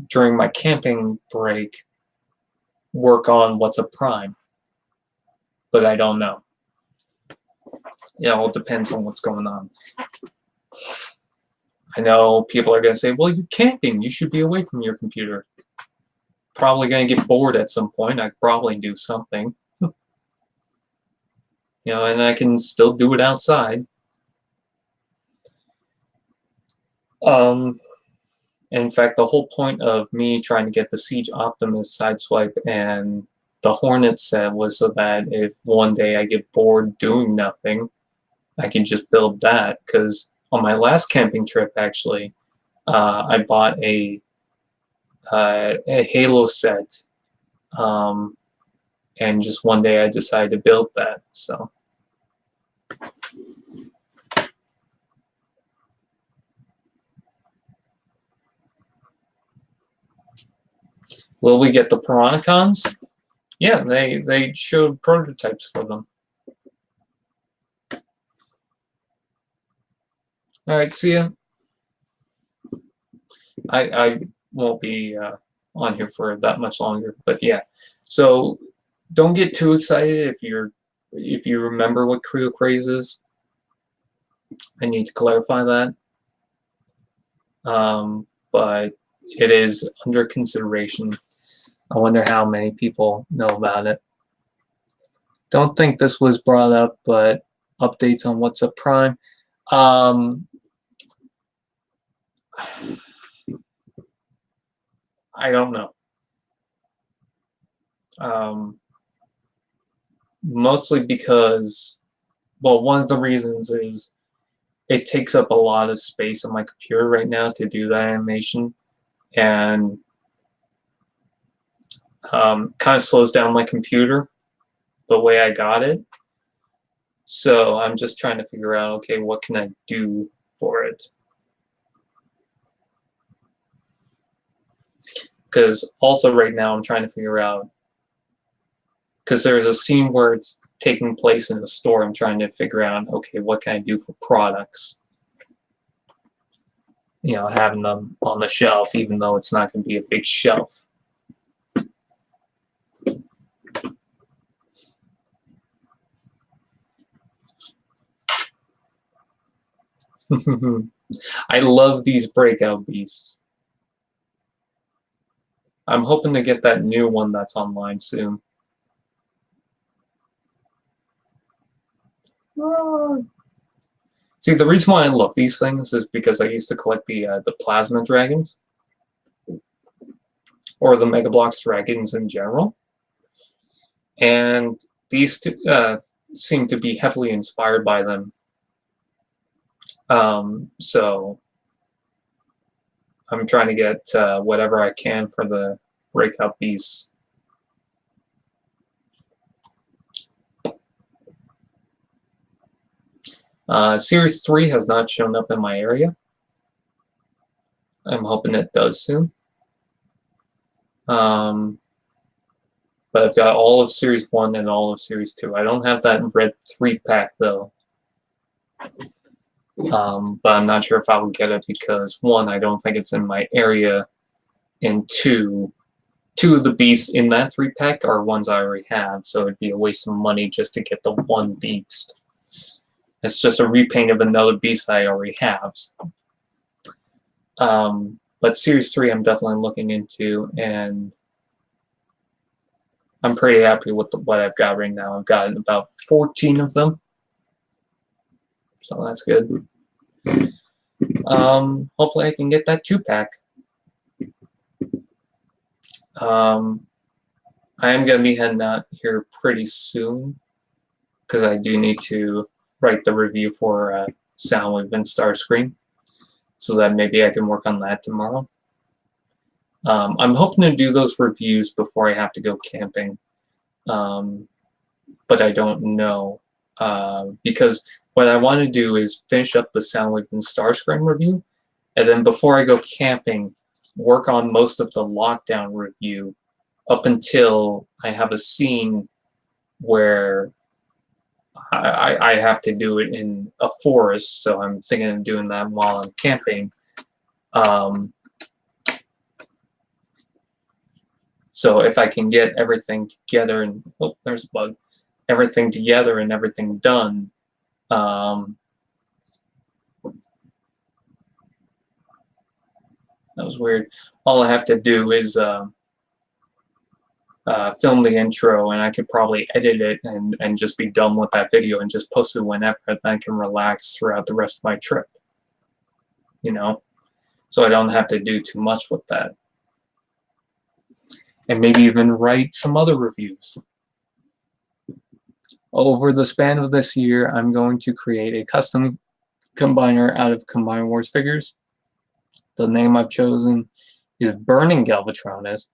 during my camping break, work on What's a Prime. But I don't know. Yeah, well, it depends on what's going on. I know people are going to say, well, you're camping. You should be away from your computer. Probably going to get bored at some point. I'd probably do something. You know, and I can still do it outside. In fact, the whole point of me trying to get the Siege Optimus Sideswipe and the Hornet set was so that if one day I get bored doing nothing, I can just build that. Because on my last camping trip, actually, I bought a Halo set, and just one day I decided to build that. So. Will we get the Piranacons? Yeah, they showed prototypes for them. All right, see ya. I won't be on here for that much longer, but yeah. So don't get too excited if you remember what Creo Craze is. I need to clarify that. But it is under consideration. I wonder how many people know about it. Don't think this was brought up, but updates on What's Up Prime. I don't know. Mostly because, well, one of the reasons is it takes up a lot of space on my computer right now to do that animation, and kind of slows down my computer the way I got it. So I'm just trying to figure out, okay, what can I do for it? Because also right now I'm trying to figure out, because there's a scene where it's taking place in a store. I'm trying to figure out, okay, what can I do for products? You know, having them on the shelf, even though it's not going to be a big shelf. I love these breakout beasts. I'm hoping to get that new one that's online soon. See, the reason why I love these things is because I used to collect the plasma dragons, or the Mega Bloks dragons in general, and these two seem to be heavily inspired by them. So I'm trying to get whatever I can for the breakout beasts. Series 3 has not shown up in my area. I'm hoping it does soon. But I've got all of Series 1 and all of Series 2. I don't have that red 3-pack though. But I'm not sure if I will get it because 1, I don't think it's in my area, and 2 of the beasts in that 3-pack are ones I already have, so it'd be a waste of money just to get the one beast. It's just a repaint of another beast I already have. But Series 3 I'm definitely looking into, and I'm pretty happy with what I've got right now. I've got about 14 of them, so that's good. Hopefully I can get that 2-pack. I am going to be heading out here pretty soon because I do need to write the review for Soundwave and Starscream, so that maybe I can work on that tomorrow. I'm hoping to do those reviews before I have to go camping, but I don't know, because what I want to do is finish up the Soundwave and Starscream review, and then before I go camping, work on most of the lockdown review up until I have a scene where I have to do it in a forest, so I'm thinking of doing that while I'm camping. So if I can get everything together and, oh, there's a bug, everything together and everything done, that was weird. All I have to do is film the intro, and I could probably edit it and just be done with that video and just post it whenever, and I can relax throughout the rest of my trip. You know? So I don't have to do too much with that. And maybe even write some other reviews. Over the span of this year, I'm going to create a custom combiner out of Combine Wars figures. The name I've chosen is Burning Galvatronus,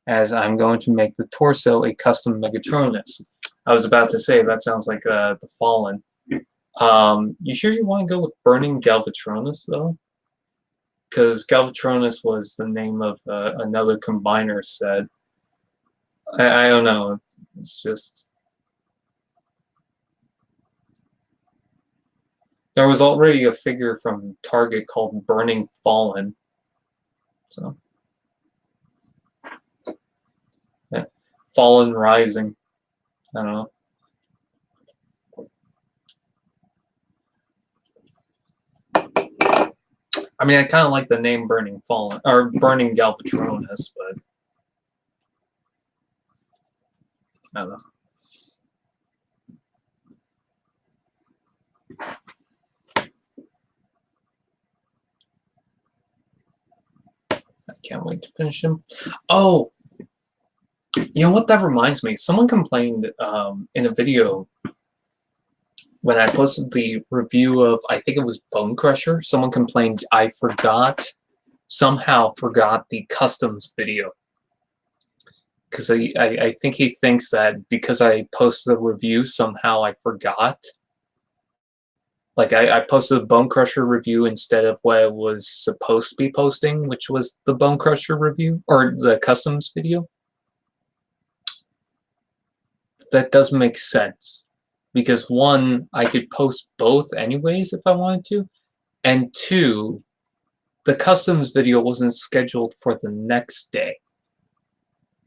as I'm going to make the torso a custom Megatronus. I was about to say, that sounds like the Fallen. You sure you want to go with Burning Galvatronus, though? Because Galvatronus was the name of another combiner set. I don't know. It's just... There was already a figure from Target called Burning Fallen. So... yeah. Fallen Rising. I don't know. I mean, I kind of like the name Burning Fallen, or Burning Galvatronus, but I don't know. I can't wait to finish him. Oh! You know what? That reminds me. Someone complained in a video when I posted the review of, I think it was Bone Crusher. Someone complained I somehow forgot the customs video. Because I think he thinks that because I posted the review, somehow I forgot. Like, I posted the Bone Crusher review instead of what I was supposed to be posting, which was the Bone Crusher review, or the customs video. That doesn't make sense. Because 1, I could post both anyways if I wanted to, and 2, the customs video wasn't scheduled for the next day.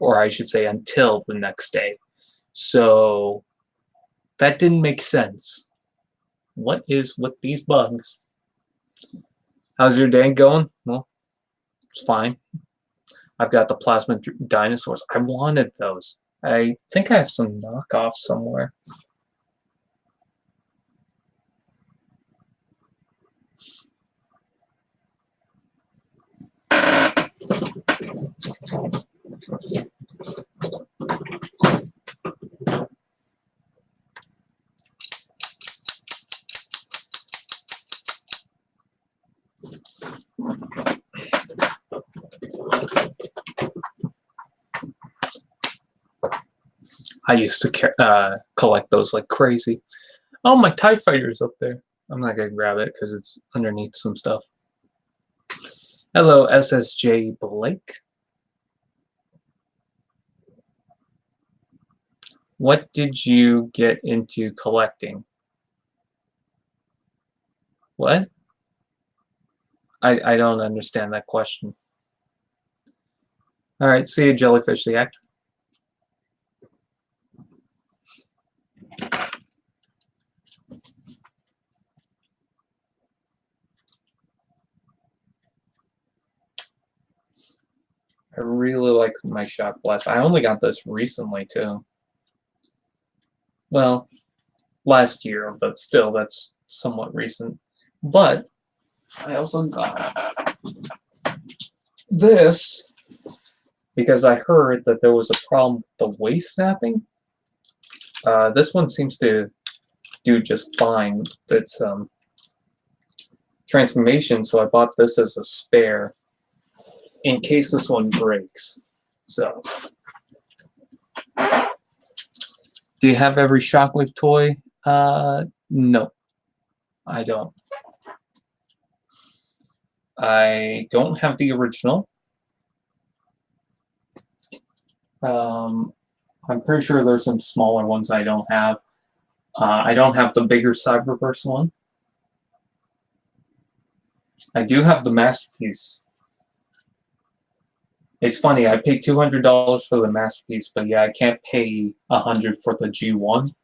Or I should say until the next day. So that didn't make sense. What is with these bugs? How's your day going? Well, it's fine. I've got the plasma dinosaurs. I wanted those. I think I have some knockoffs somewhere. I used to collect those like crazy. Oh, my TIE Fighter's up there. I'm not gonna grab it because it's underneath some stuff. Hello, SSJ Blake. What did you get into collecting? What? I don't understand that question. All right, see you, Jellyfish the Actor. I really like my Shock Blast. I only got this recently, too. Well, last year, but still, that's somewhat recent. But I also got this because I heard that there was a problem with the waist snapping. This one seems to do just fine. It's transformation, so I bought this as a spare in case this one breaks. So, do you have every Shockwave toy? No, I don't. I don't have the original. I'm pretty sure there's some smaller ones I don't have. I don't have the bigger Cyberverse one. I do have the Masterpiece. It's funny, I paid $200 for the Masterpiece, but yeah, I can't pay $100 for the G1.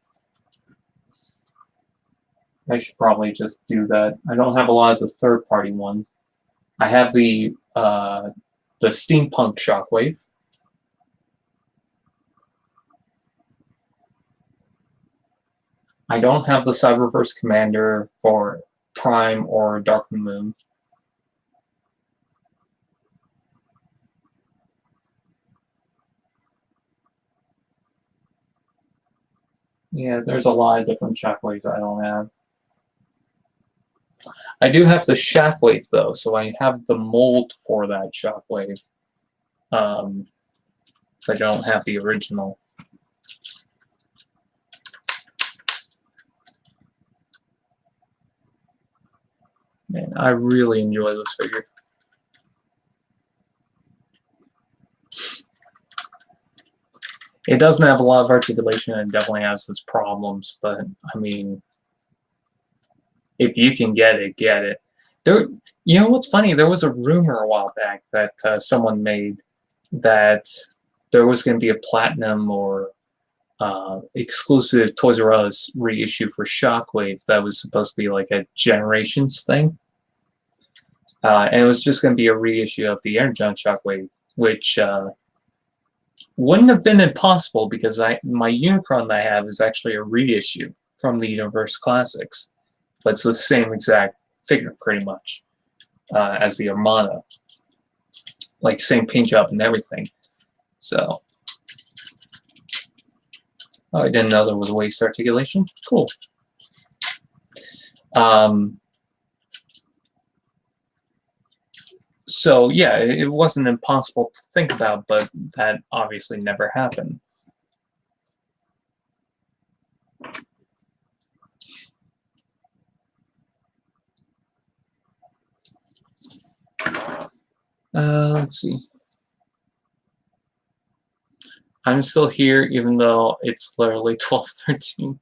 I should probably just do that. I don't have a lot of the third-party ones. I have the Steampunk Shockwave. I don't have the Cyberverse Commander for Prime or Dark Moon. Yeah, there's a lot of different Shockwaves I don't have. I do have the Shockwave, though, so I have the mold for that Shockwave. I don't have the original. Man, I really enjoy this figure. It doesn't have a lot of articulation and it definitely has its problems, but I mean, if you can get it, get it. There, you know what's funny? There was a rumor a while back that someone made that there was going to be a platinum or exclusive Toys R Us reissue for Shockwave that was supposed to be like a Generations thing. And it was just going to be a reissue of the Energon Shockwave, which wouldn't have been impossible because my Unicron that I have is actually a reissue from the Universe Classics. But it's the same exact figure, pretty much, as the Armada. Like, same paint job and everything. So. Oh, I didn't know there was waist articulation. Cool. So, yeah, it wasn't impossible to think about, but that obviously never happened. Let's see. I'm still here, even though it's literally 12:13.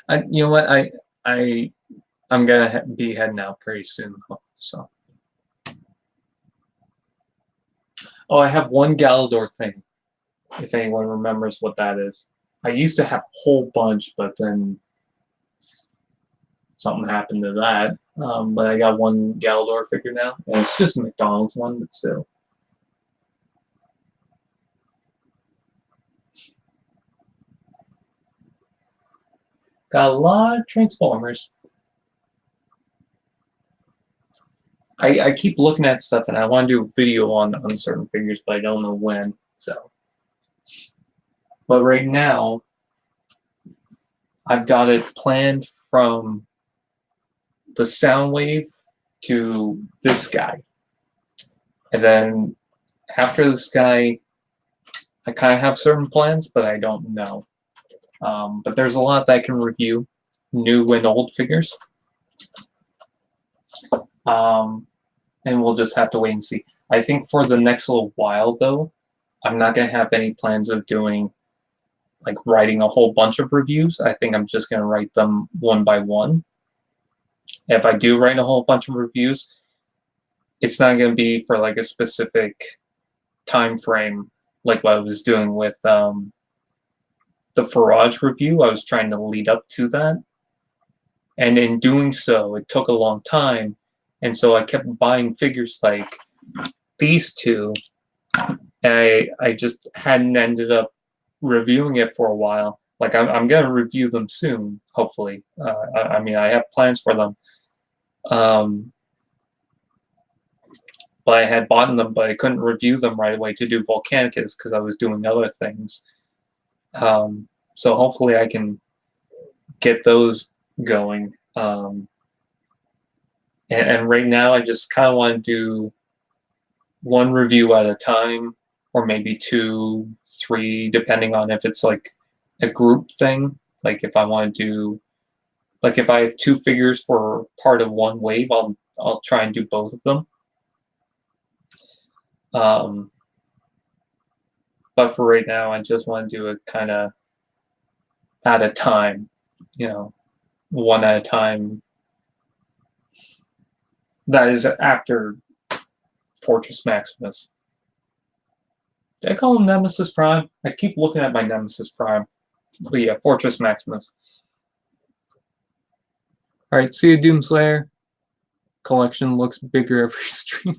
You know what? I'm gonna be heading out pretty soon, so. Oh, I have one Galador thing, if anyone remembers what that is. I used to have a whole bunch, but then something happened to that. But I got one Galador figure now, and it's just a McDonald's one, but still. Got a lot of Transformers. I keep looking at stuff, and I want to do a video on certain figures, but I don't know when, so. But right now, I've got it planned from the Soundwave to this guy. And then after this guy, I kind of have certain plans, but I don't know. But there's a lot that I can review, new and old figures. And we'll just have to wait and see. I think for the next little while, though, I'm not going to have any plans of doing, like, writing a whole bunch of reviews. I think I'm just going to write them one by one. If I do write a whole bunch of reviews, it's not going to be for, like, a specific time frame, like what I was doing with the Farage review. I was trying to lead up to that. And in doing so, it took a long time. And so I kept buying figures like these two. And I just hadn't ended up reviewing it for a while. Like, I'm going to review them soon, hopefully. I mean, I have plans for them. But I had bought them, but I couldn't review them right away to do Volcanicus because I was doing other things. So hopefully I can get those going. And right now I just kind of want to do one review at a time, or maybe 2, 3, depending on if it's like a group thing. Like if I want to do, like if I have 2 figures for part of one wave, I'll try and do both of them. But for right now, I just want to do it kind of at a time, you know, one at a time. That is after Fortress Maximus. Did I call him Nemesis Prime? I keep looking at my Nemesis Prime. But yeah, Fortress Maximus. Alright, see you, Doomslayer. Collection looks bigger every stream.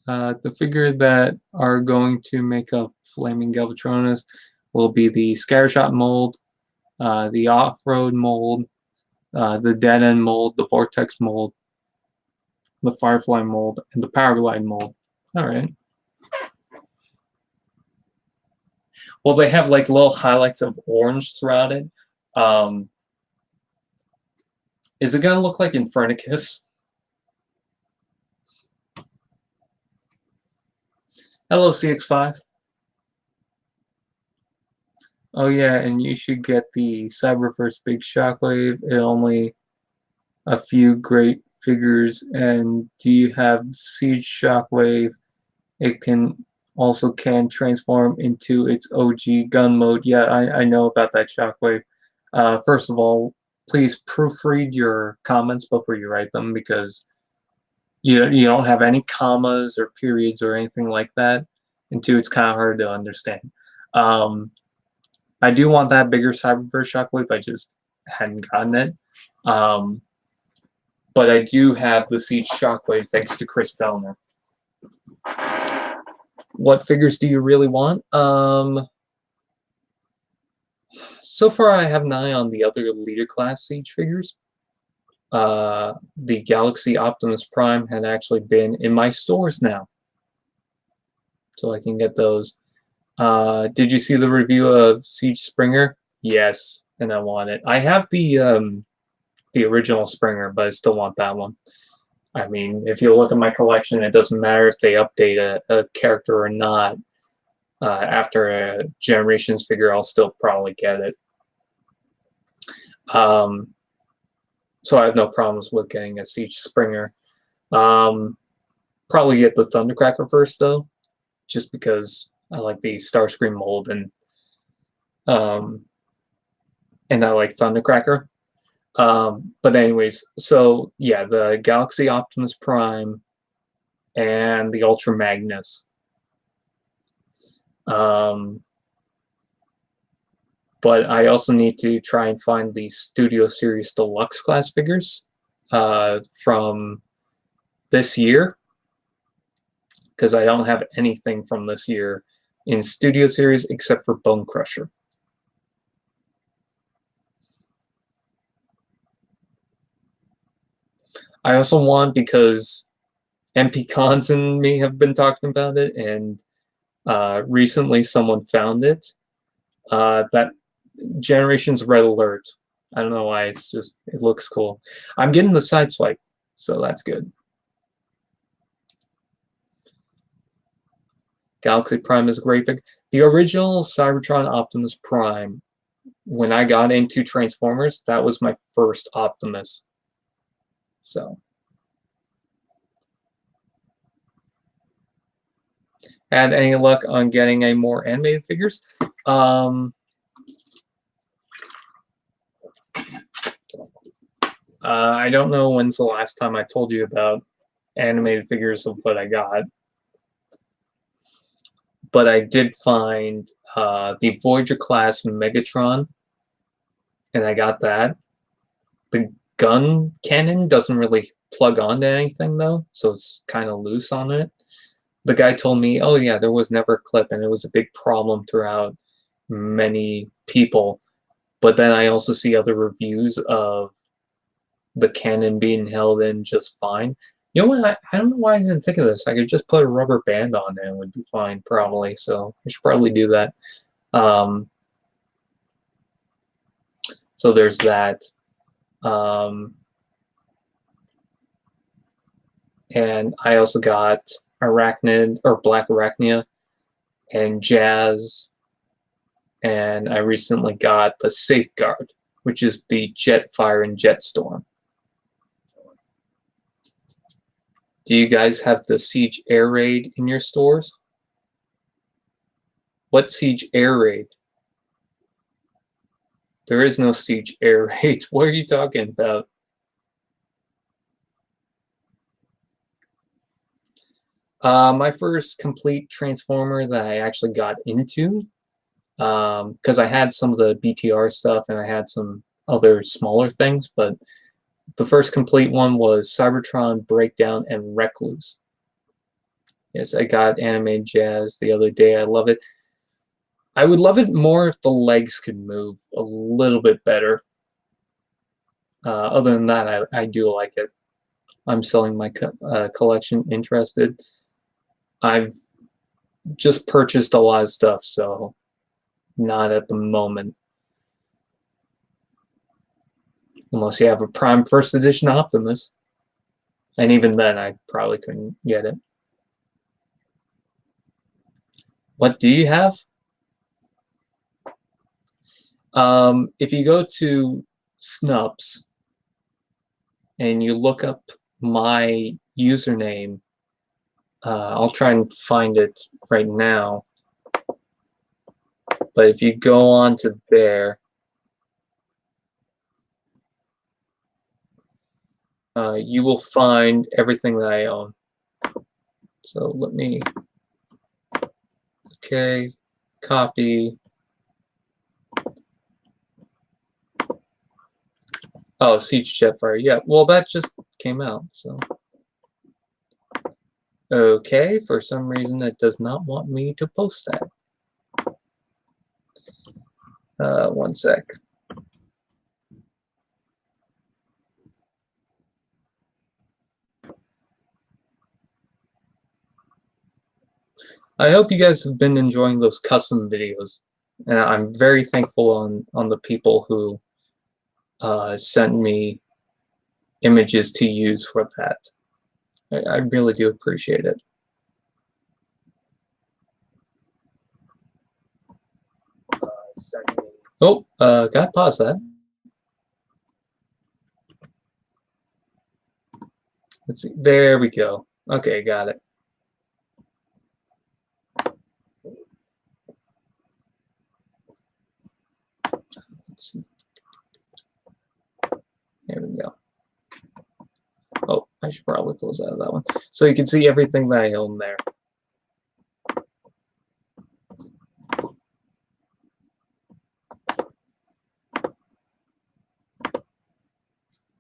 The figure that are going to make up Flaming Galvatronus will be the Scattershot mold, the Off-Road mold, the Dead End mold, the Vortex mold, the Firefly mold, and the Powerglide mold. Alright. Well, they have like little highlights of orange throughout it. Is it going to look like Infernicus? Hello, CX5. Oh yeah, and you should get the Cyberverse Big Shockwave. It only a few great figures. And do you have Siege Shockwave? It also can transform into its OG gun mode. Yeah, I know about that Shockwave. First of all, please proofread your comments before you write them, because you don't have any commas or periods or anything like that. And 2, it's kind of hard to understand. I do want that bigger Cyberverse Shockwave. I just hadn't gotten it. But I do have the Siege Shockwave thanks to Chris Bellner. What figures do you really want? So far I have an eye on the other Leader Class Siege figures. The Galaxy Optimus Prime had actually been in my stores now, so I can get those. Did you see the review of Siege Springer? Yes, and I want it. I have the original Springer, but I still want that one. I mean, if you look at my collection, it doesn't matter if they update a character or not. After a Generations figure, I'll still probably get it. So I have no problems with getting a Siege Springer. Probably get the Thundercracker first, though, just because I like the Starscream mold, and I like Thundercracker. But anyways, so yeah, the Galaxy Optimus Prime and the Ultra Magnus. But I also need to try and find the Studio Series Deluxe class figures from this year, because I don't have anything from this year in Studio Series except for Bone Crusher. I also want, because MP Cons and me have been talking about it, and recently someone found it, that Generations Red Alert. I don't know why, it's just, it looks cool. I'm getting the Sideswipe, so that's good. Galaxy Prime is a great figure. The original Cybertron Optimus Prime, when I got into Transformers, that was my first Optimus. So, had any luck on getting any more animated figures? I don't know when's the last time I told you about animated figures of what I got, but I did find the Voyager class Megatron, and I got that. The gun cannon doesn't really plug onto anything though, so it's kind of loose on it. The guy told me, oh yeah, there was never a clip, and it was a big problem throughout many people. But then I also see other reviews of the cannon being held in just fine. You know what? I don't know why I didn't think of this. I could just put a rubber band on it and it would be fine, probably. So I should probably do that. So there's that. And I also got Arachnid, or Black Arachnia, and Jazz. And I recently got the Safeguard, which is the Jetfire and Jetstorm. Do you guys have the Siege Air Raid in your stores? What Siege Air Raid? There is no Siege Air Raid. What are you talking about? My first complete Transformer that I actually got into, because I had some of the BTR stuff and I had some other smaller things, but the first complete one was Cybertron, Breakdown, and Recluse. Yes, I got animated Jazz the other day. I love it. I would love it more if the legs could move a little bit better. Other than that, I do like it. I'm selling my collection. Interested? I've just purchased a lot of stuff, so not at the moment. Unless you have a Prime First Edition Optimus. And even then, I probably couldn't get it. What do you have? If you go to Snups and you look up my username, I'll try and find it right now. But if you go on to there, you will find everything that I own. So let me, okay, copy. Oh, Siege Jetfire. Yeah, well, that just came out, so. Okay, for some reason it does not want me to post that. One sec. I hope you guys have been enjoying those custom videos. And I'm very thankful on the people who sent me images to use for that. I really do appreciate it. Oh, gotta pause that. Let's see. There we go. Okay, got it. Let's see. There we go. Oh, I should probably close out of that one. So you can see everything that I own there.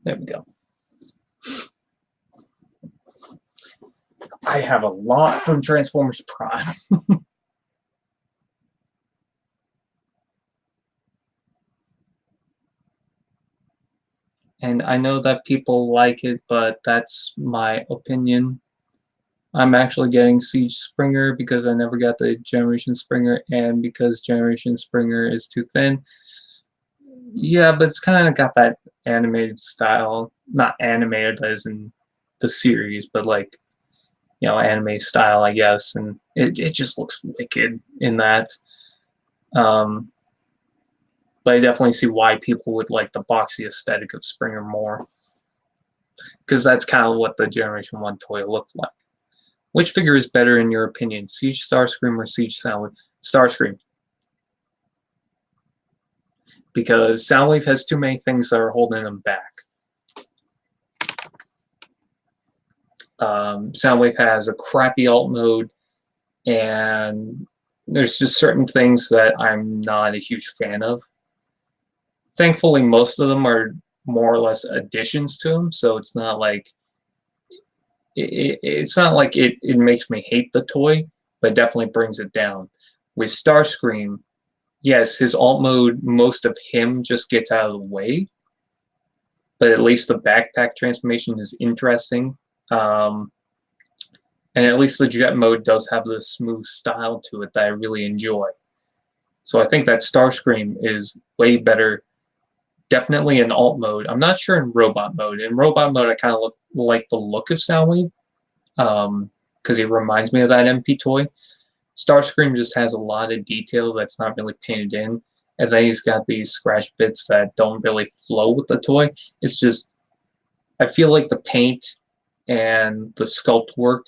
There we go. I have a lot from Transformers Prime. And I know that people like it, but that's my opinion. I'm actually getting Siege Springer because I never got the Generation Springer, and because Generation Springer is too thin. Yeah, but it's kind of got that animated style. Not animated as in the series, but like anime style, I guess, and it just looks wicked in that. But I definitely see why people would like the boxy aesthetic of Springer more, because that's kind of what the Generation 1 toy looked like. Which figure is better in your opinion, Siege Starscream or Siege Soundwave? Starscream. Because Soundwave has too many things that are holding him back. Soundwave has a crappy alt mode, and there's just certain things that I'm not a huge fan of. Thankfully, most of them are more or less additions to him, so it's not like it makes me hate the toy, but it definitely brings it down. With Starscream, yes, his alt mode, most of him just gets out of the way, but at least the backpack transformation is interesting. And at least the jet mode does have this smooth style to it that I really enjoy. So I think that Starscream is way better, definitely in alt mode. I'm not sure in robot mode. In robot mode, I kind of like the look of Soundwave, because he reminds me of that MP toy. Starscream just has a lot of detail that's not really painted in, and then he's got these scratch bits that don't really flow with the toy. It's just, I feel like the paint and the sculpt work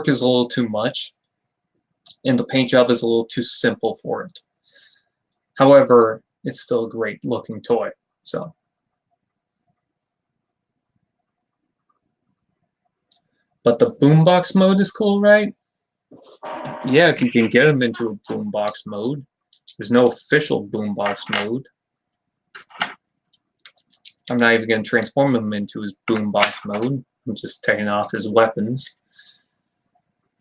is a little too much, and the paint job is a little too simple for it. However, it's still a great looking toy. So, but the boombox mode is cool, right? Yeah, if you can get him into a boombox mode. There's no official boombox mode. I'm not even going to transform him into his boombox mode. I'm just taking off his weapons.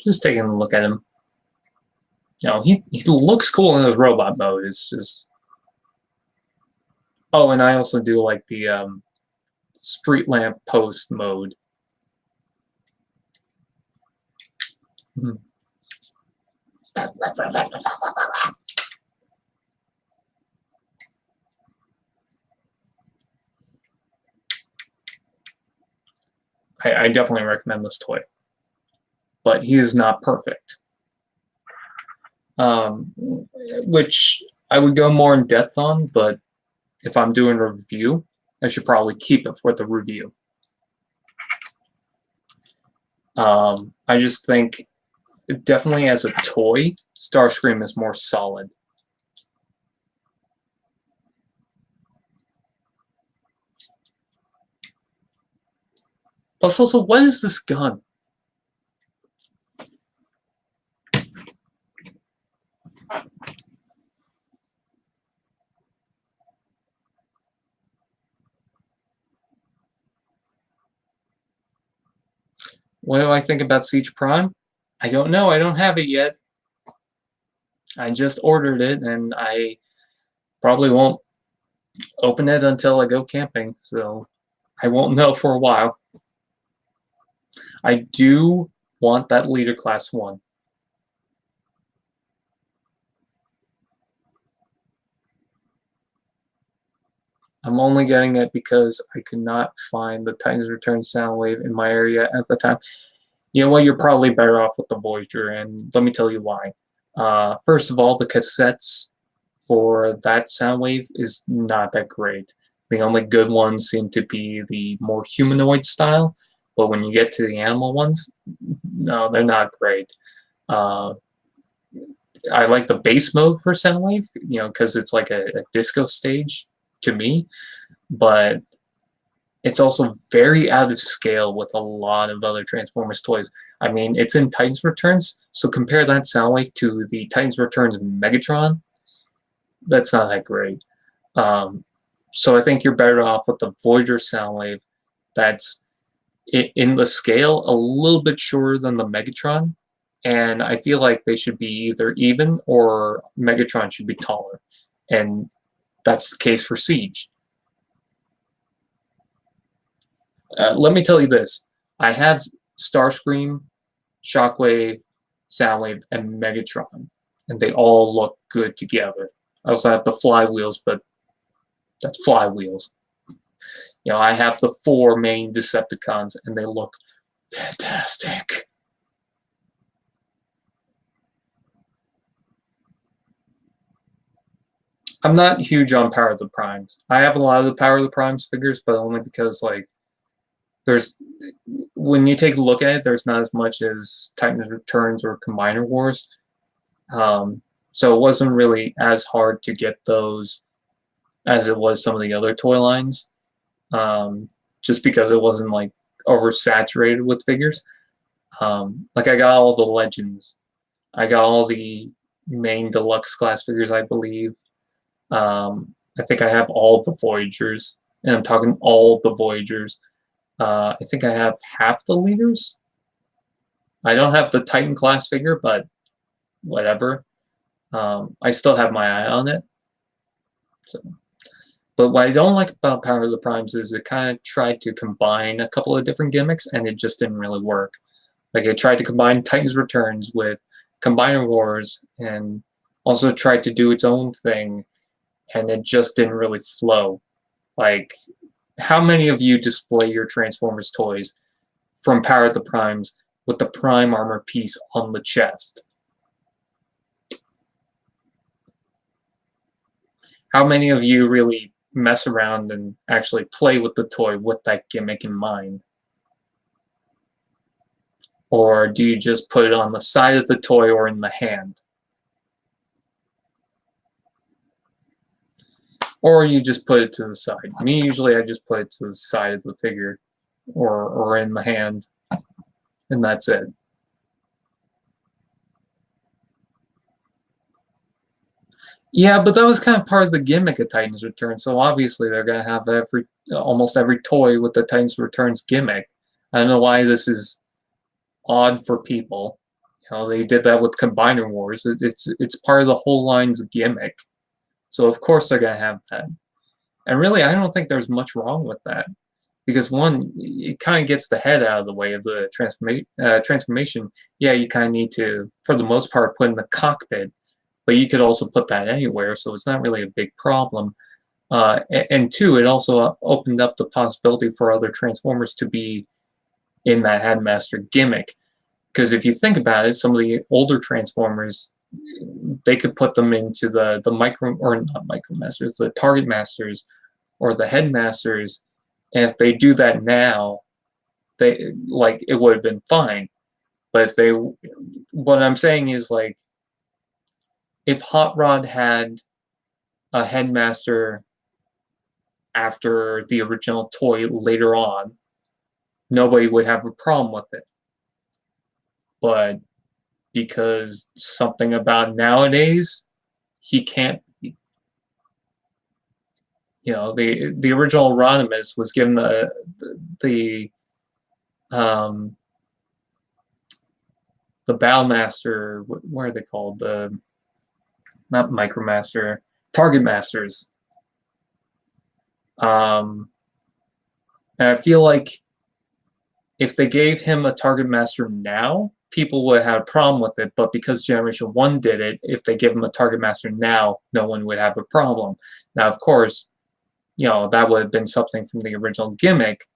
Just taking a look at him. He looks cool in his robot mode. It's just... Oh, and I also do like the street lamp post mode. I definitely recommend this toy, but he is not perfect. Which I would go more in depth on, but if I'm doing a review, I should probably keep it for the review. I just think, definitely as a toy, Starscream is more solid. Plus, also, what is this gun? What do I think about Siege Prime? I don't know. I don't have it yet. I just ordered it, and I probably won't open it until I go camping, so I won't know for a while. I do want that Leader Class 1. I'm only getting it because I could not find the Titans Return Soundwave in my area at the time. You know what? You're probably better off with the Voyager, and let me tell you why. First of all, the cassettes for that Soundwave is not that great. The only good ones seem to be the more humanoid style, but when you get to the animal ones, no, they're not great. I like the base mode for Soundwave, because it's like a disco stage to me, but it's also very out of scale with a lot of other Transformers toys. I mean, it's in Titans Returns, so compare that Soundwave to the Titans Returns Megatron. That's not that great. So I think you're better off with the Voyager Soundwave that's in the scale a little bit shorter than the Megatron, and I feel like they should be either even or Megatron should be taller, and that's the case for Siege. Let me tell you this. I have Starscream, Shockwave, Soundwave, and Megatron, and they all look good together. I also have the flywheels, but that's flywheels. I have the 4 main Decepticons, and they look Fantastic. I'm not huge on Power of the Primes. I have a lot of the Power of the Primes figures, but only because like there's when you take a look at it, there's not as much as Titans Returns or Combiner Wars. So it wasn't really as hard to get those as it was some of the other toy lines, just because it wasn't like oversaturated with figures. Like I got all the Legends, I got all the main deluxe class figures, I believe. I think I have all the Voyagers, and I'm talking all the Voyagers. I think I have half the leaders. I don't have the Titan class figure, but whatever. I still have my eye on it. So. But what I don't like about Power of the Primes is it kind of tried to combine a couple of different gimmicks, and it just didn't really work. Like it tried to combine Titans Returns with Combiner Wars, and also tried to do its own thing, and it just didn't really flow. Like, how many of you display your Transformers toys from Power of the Primes with the Prime armor piece on the chest? How many of you really mess around and actually play with the toy with that gimmick in mind? Or do you just put it on the side of the toy or in the hand? Or you just put it to the side. Me, usually I just put it to the side of the figure or in the hand, and that's it. Yeah, but that was kind of part of the gimmick of Titans Return, so obviously they're going to have almost every toy with the Titans Returns gimmick. I don't know why this is odd for people. You know, they did that with Combiner Wars. It's part of the whole line's gimmick. So of course they're going to have that. And really, I don't think there's much wrong with that. Because one, it kind of gets the head out of the way of the transformation. Yeah, you kind of need to, for the most part, put in the cockpit. But you could also put that anywhere, so it's not really a big problem. And two, it also opened up the possibility for other Transformers to be in that Headmaster gimmick. Because if you think about it, some of the older Transformers, they could put them into the Target Masters, or the Headmasters, and if they do that now, it would have been fine. But what I'm saying is, like, if Hot Rod had a Headmaster after the original toy later on, nobody would have a problem with it. But because something about nowadays, he can't. You know, the original Rodimus was given the Battlemaster. What are they called? Not Micromaster, Target Masters. And I feel like if they gave him a Target Master now, people would have a problem with it. But because Generation 1 did it, if they give him a Target Master now, no one would have a problem. Now, of course, you know, that would have been something from the original gimmick,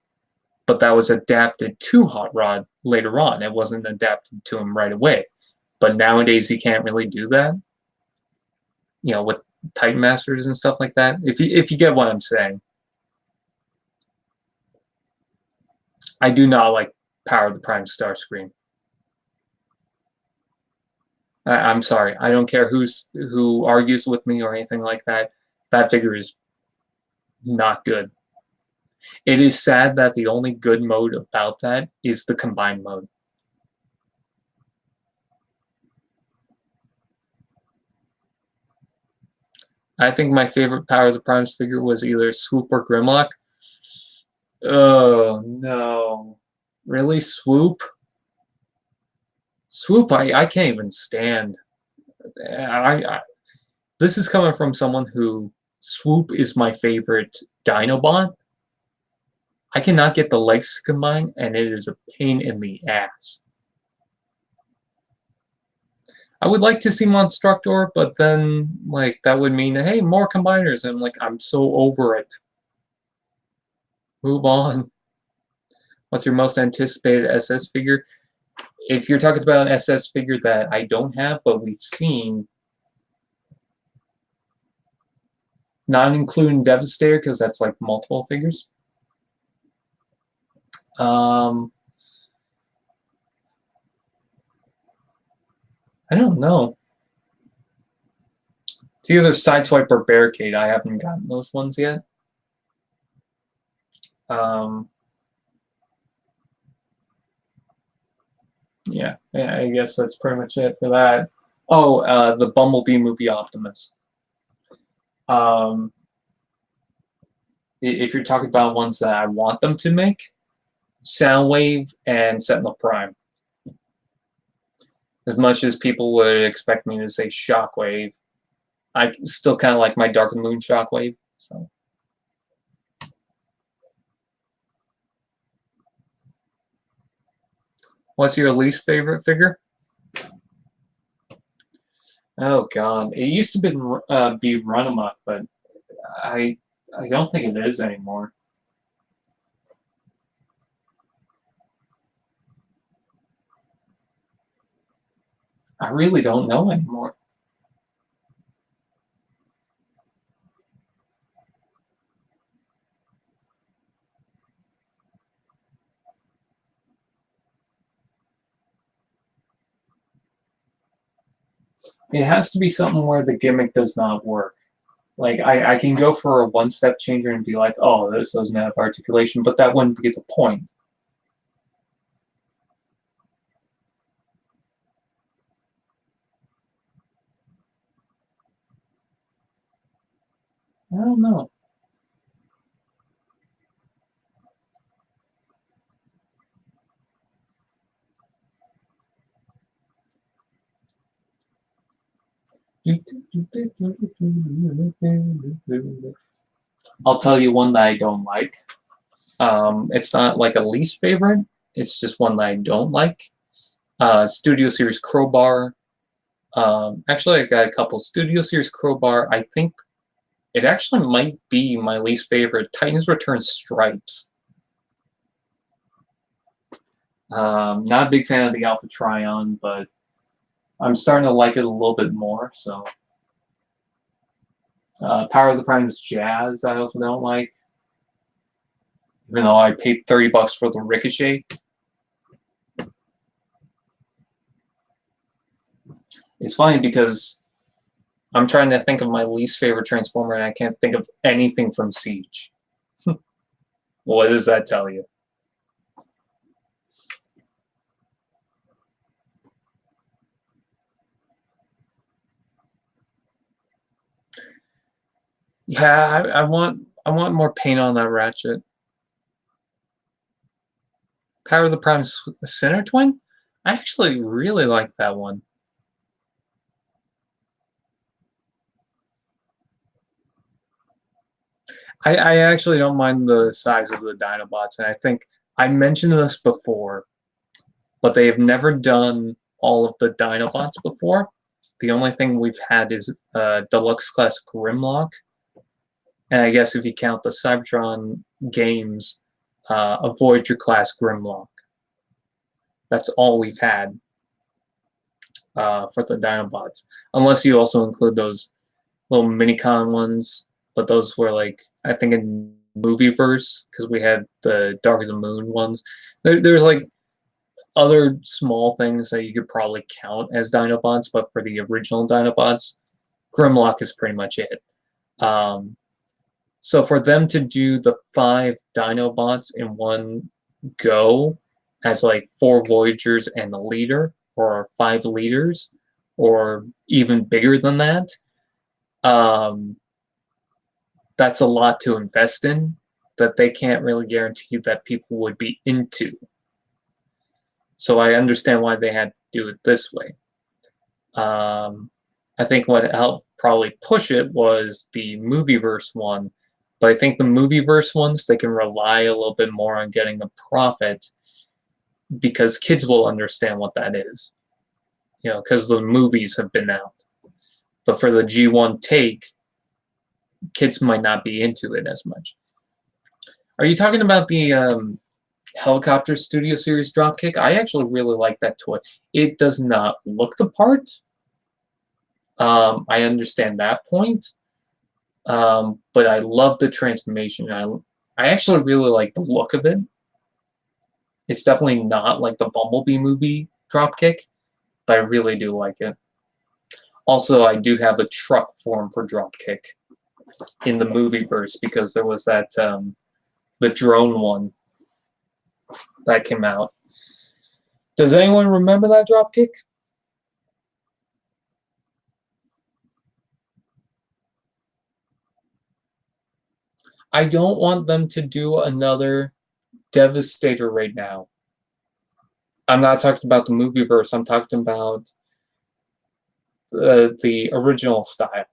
but that was adapted to Hot Rod later on. It wasn't adapted to him right away. But nowadays, he can't really do that. You know, with Titan Masters and stuff like that. If you get what I'm saying. I do not like Power of the Prime Starscream. I'm sorry. I don't care who argues with me or anything like that. That figure is not good. It is sad that the only good mode about that is the combined mode. I think my favorite Power of the Primes figure was either Swoop or Grimlock. Oh, no. Really, Swoop? Swoop, I can't even stand. This is coming from someone who Swoop is my favorite Dinobot. I cannot get the legs to combine, and it is a pain in the ass. I would like to see Monstructor, but then, like, that would mean, hey, more combiners. And, like, I'm so over it. Move on. What's your most anticipated SS figure? If you're talking about an SS figure that I don't have, but we've seen, not including Devastator, because that's like multiple figures. I don't know. It's either Sideswipe or Barricade. I haven't gotten those ones yet. Yeah, I guess that's pretty much it for that. Oh, the Bumblebee movie Optimus. If you're talking about ones that I want them to make, Soundwave and Sentinel Prime. As much as people would expect me to say Shockwave, I still kind of like my Dark Moon Shockwave. So. What's your least favorite figure? Oh God, it used to be Runamuck, but I don't think it is anymore. I really don't know anymore. It has to be something where the gimmick does not work. Like, I can go for a one-step changer and be like, oh, this doesn't have articulation, but that wouldn't be the point. I don't know. I'll tell you one that I don't like. It's not like a least favorite. It's just one that I don't like. Studio Series Crowbar. Actually, I got a couple. Studio Series Crowbar. I think it actually might be my least favorite. Titans Return Stripes. Not a big fan of the Alpha Trion, but I'm starting to like it a little bit more. So, Power of the Primes Jazz. I also don't like, even though I paid $30 for the Ricochet. It's funny because I'm trying to think of my least favorite Transformer, and I can't think of anything from Siege. What does that tell you? Yeah, I want more paint on that Ratchet. Power of the Prime Center Twin? I actually really like that one. I actually don't mind the size of the Dinobots, and I think I mentioned this before, but they have never done all of the Dinobots before. The only thing we've had is Deluxe Class Grimlock, and I guess if you count the Cybertron games, a Voyager Class Grimlock. That's all we've had for the Dinobots, unless you also include those little Minicon ones, but those were like, I think in Movieverse, because we had the Dark of the Moon ones. There's like other small things that you could probably count as Dinobots, but for the original Dinobots, Grimlock is pretty much it. So for them to do the 5 Dinobots in one go as like 4 Voyagers and a leader, or 5 leaders, or even bigger than that, that's a lot to invest in that they can't really guarantee that people would be into. So I understand why they had to do it this way. I think what helped probably push it was the Movieverse one, but I think the Movieverse ones, they can rely a little bit more on getting a profit because kids will understand what that is, you know, because the movies have been out. But for the G1 take, kids might not be into it as much. Are you talking about the Helicopter Studio Series Dropkick. I actually really like that toy. It does not look the part. I understand that point. But I love the transformation. I actually really like the look of it. It's definitely not like the Bumblebee movie Dropkick, but I really do like it. Also, I do have a truck form for Dropkick in the movie verse because there was that the drone one that came out. Does anyone remember that Dropkick? I don't want them to do another Devastator right now. I'm not talking about the movie verse. I'm talking about the original style.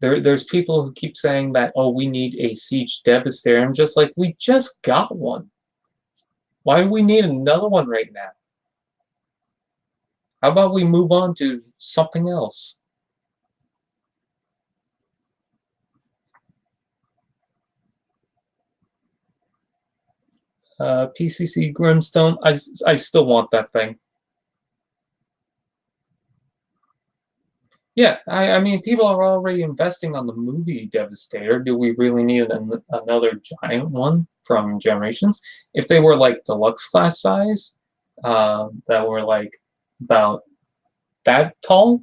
There's people who keep saying that, oh, we need a Siege Devastator. I'm just like, we just got one. Why do we need another one right now? How about we move on to something else? PCC Grimstone, I still want that thing. Yeah, I mean, people are already investing on the movie Devastator. Do we really need another giant one from Generations? If they were like deluxe class size, that were like about that tall,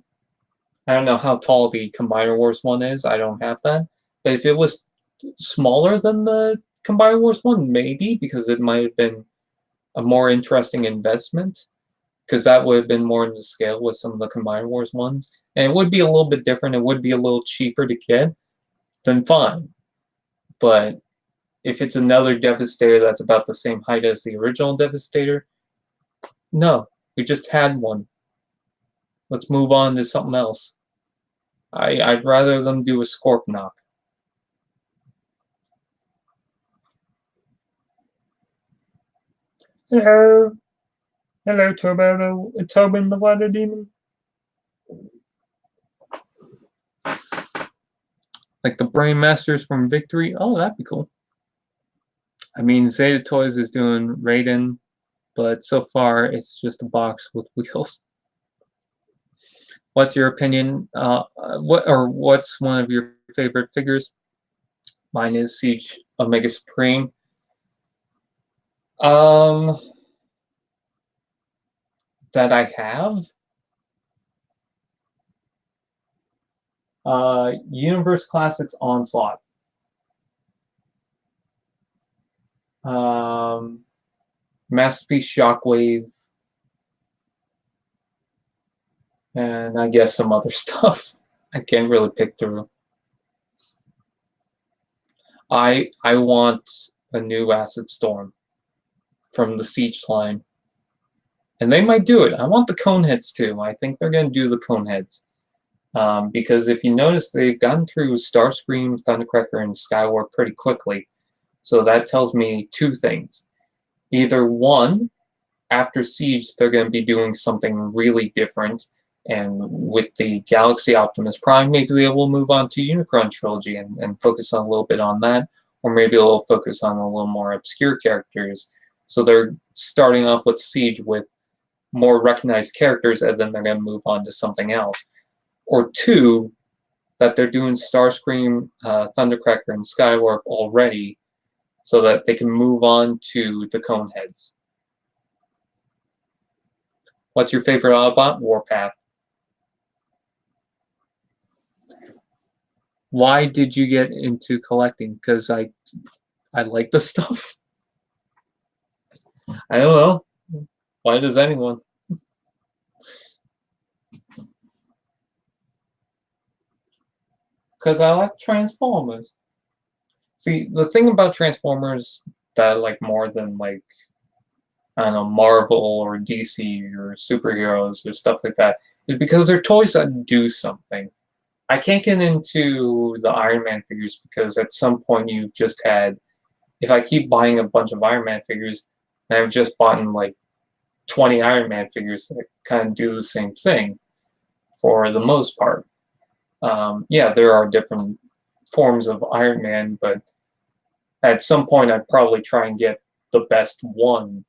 I don't know how tall the Combiner Wars one is. I don't have that. But if it was smaller than the Combiner Wars one, maybe, because it might have been a more interesting investment. Because that would have been more in the scale with some of the Combiner Wars ones. And it would be a little bit different. It would be a little cheaper to get. Then fine. But if it's another Devastator that's about the same height as the original Devastator, no. We just had one. Let's move on to something else. I'd rather them do a Scorponok. Hello. Hello, Tobin the Water Demon. Like the Brain Masters from Victory. Oh, that'd be cool. I mean, Zeta Toys is doing Raiden, but so far it's just a box with wheels. What's your opinion? What's one of your favorite figures? Mine is Siege Omega Supreme. That I have. Universe Classics Onslaught. Masterpiece Shockwave. And I guess some other stuff. I can't really pick through. I want a new Acid Storm from the Siege line. And they might do it. I want the Coneheads too. I think they're going to do the Coneheads. Because if you notice, they've gotten through Starscream, Thundercracker, and Skywarp pretty quickly. So that tells me two things. Either one, after Siege, they're going to be doing something really different. And with the Galaxy Optimus Prime, maybe they will move on to Unicron Trilogy and focus on a little bit on that. Or maybe they'll focus on a little more obscure characters. So they're starting off with Siege with more recognized characters, and then they're going to move on to something else. Or two, that they're doing Starscream, Thundercracker, and Skywarp already, so that they can move on to the Coneheads. What's your favorite Autobot? Warpath. Why did you get into collecting? Because I like the stuff. I don't know. Why does anyone? Because I like Transformers. See, the thing about Transformers that I like more than, like, I don't know, Marvel or DC or superheroes or stuff like that is because they're toys that do something. I can't get into the Iron Man figures because at some point you've just had, if I keep buying a bunch of Iron Man figures, and I've just bought like 20 Iron Man figures that kind of do the same thing for the most part. Yeah, there are different forms of Iron Man, but at some point I'd probably try and get the best one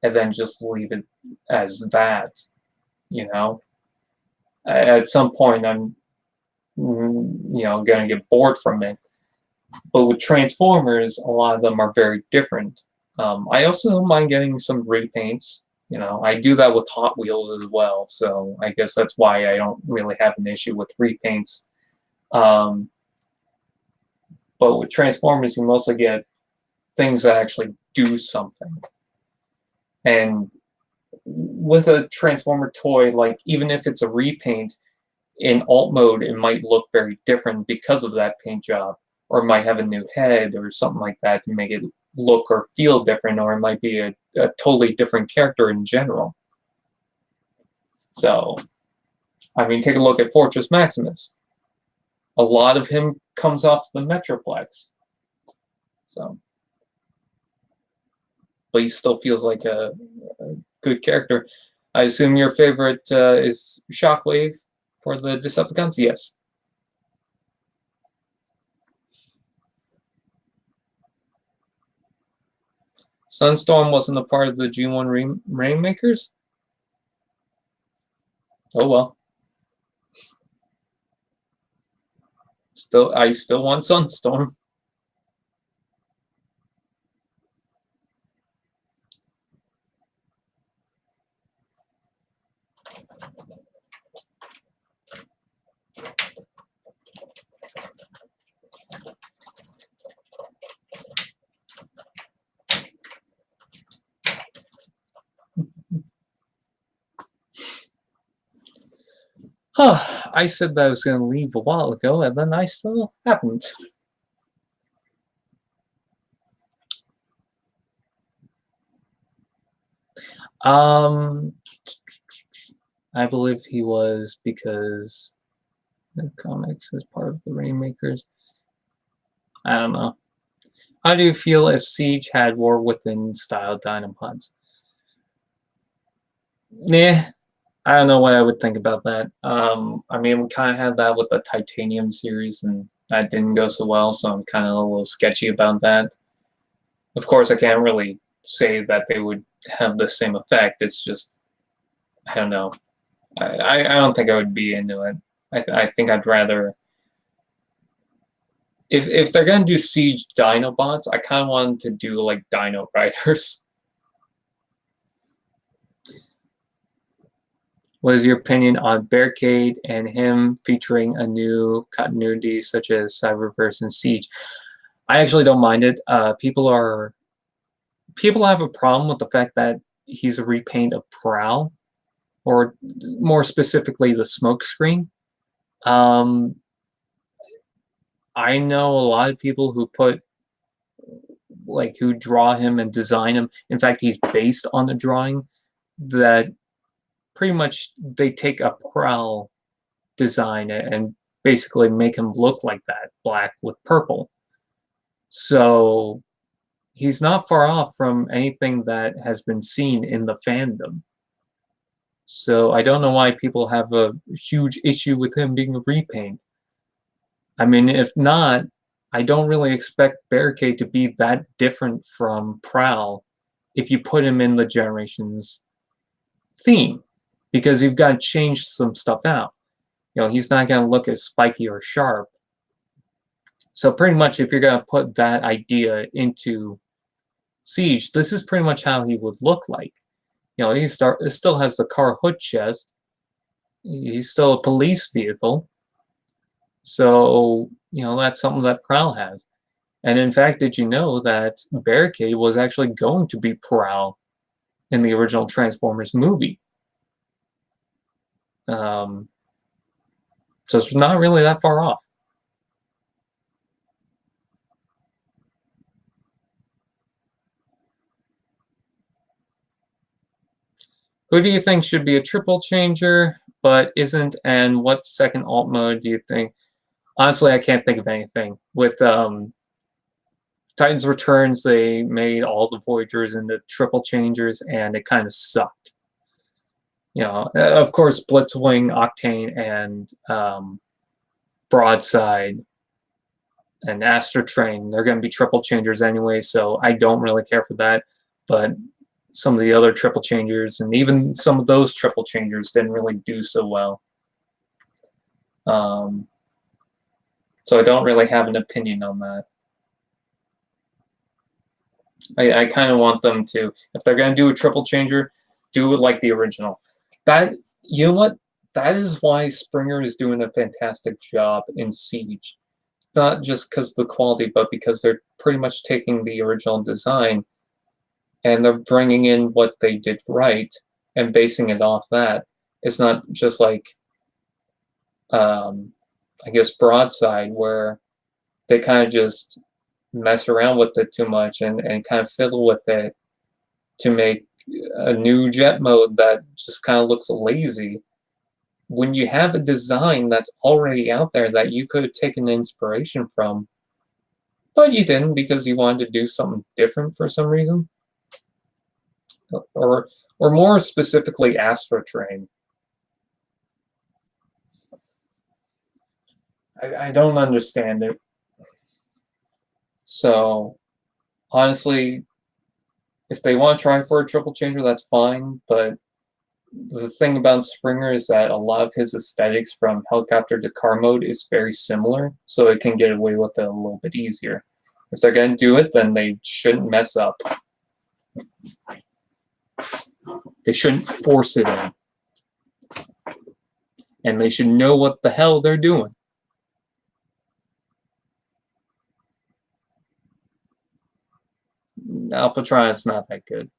and then just leave it as that, you know? At some point, I'm, gonna get bored from it. But with Transformers, a lot of them are very different. I also don't mind getting some repaints. I do that with Hot Wheels as well, so I guess that's why I don't really have an issue with repaints. But with Transformers, you mostly get things that actually do something. And with a Transformer toy, like, even if it's a repaint, in alt mode, it might look very different because of that paint job. Or it might have a new head or something like that to make it look or feel different, or it might be a totally different character in general. So, I mean, take a look at Fortress Maximus. A lot of him comes off the Metroplex. So, but he still feels like a good character. I assume your favorite is Shockwave for the Decepticons? Yes. Sunstorm wasn't a part of the G1 Rainmakers? Oh well. I still want Sunstorm. I said that I was going to leave a while ago, and then I still haven't. I believe he was, because the comics is part of the Rainmakers. I don't know. How do you feel if Siege had War Within style Dinopods? Nah, I don't know what I would think about that. I mean, we kind of had that with the Titanium series, and that didn't go so well, so I'm kind of a little sketchy about that. Of course, I can't really say that they would have the same effect. It's just, I don't know. I don't think I would be into it. I think I'd rather... If they're going to do Siege Dinobots, I kind of want them to do, like, Dino Riders. What is your opinion on Barricade and him featuring a new continuity such as Cyberverse and Siege? I actually don't mind it. People have a problem with the fact that he's a repaint of Prowl, or more specifically the Smokescreen. I know a lot of people who who draw him and design him. In fact, he's based on a drawing that pretty much they take a Prowl design and basically make him look like that, black with purple. So he's not far off from anything that has been seen in the fandom. So I don't know why people have a huge issue with him being a repaint. I mean, if not, I don't really expect Barricade to be that different from Prowl if you put him in the Generations theme, because you've got to change some stuff out. He's not going to look as spiky or sharp. So pretty much if you're going to put that idea into Siege, this is pretty much how he would look like. He still has the car hood chest. He's still a police vehicle. So, that's something that Prowl has. And in fact, did you know that Barricade was actually going to be Prowl in the original Transformers movie? So it's not really that far off. Who do you think should be a triple changer but isn't, and what second alt mode do you think? Honestly, I can't think of anything. With Titans Returns, they made all the Voyagers into triple changers, and it kind of sucked. Of course, Blitzwing, Octane, and Broadside and Astra Train. They're going to be triple changers anyway, so I don't really care for that. But some of the other triple changers, and even some of those triple changers, didn't really do so well. So I don't really have an opinion on that. I kind of want them to, if they're going to do a triple changer, do it like the original. That, you know what? That is why Springer is doing a fantastic job in Siege. Not just because of the quality, but because they're pretty much taking the original design and they're bringing in what they did right and basing it off that. It's not just like, I guess, Broadside, where they kind of just mess around with it too much and kind of fiddle with it to make a new jet mode that just kind of looks lazy. When you have a design that's already out there that you could have taken inspiration from, but you didn't because you wanted to do something different for some reason, or more specifically, Astra Train. I don't understand it. So, honestly, if they want to try for a triple changer, that's fine, but the thing about Springer is that a lot of his aesthetics from helicopter to car mode is very similar, so it can get away with it a little bit easier. If they're going to do it, then they shouldn't mess up. They shouldn't force it in. And they should know what the hell they're doing. Alphatron's not that good.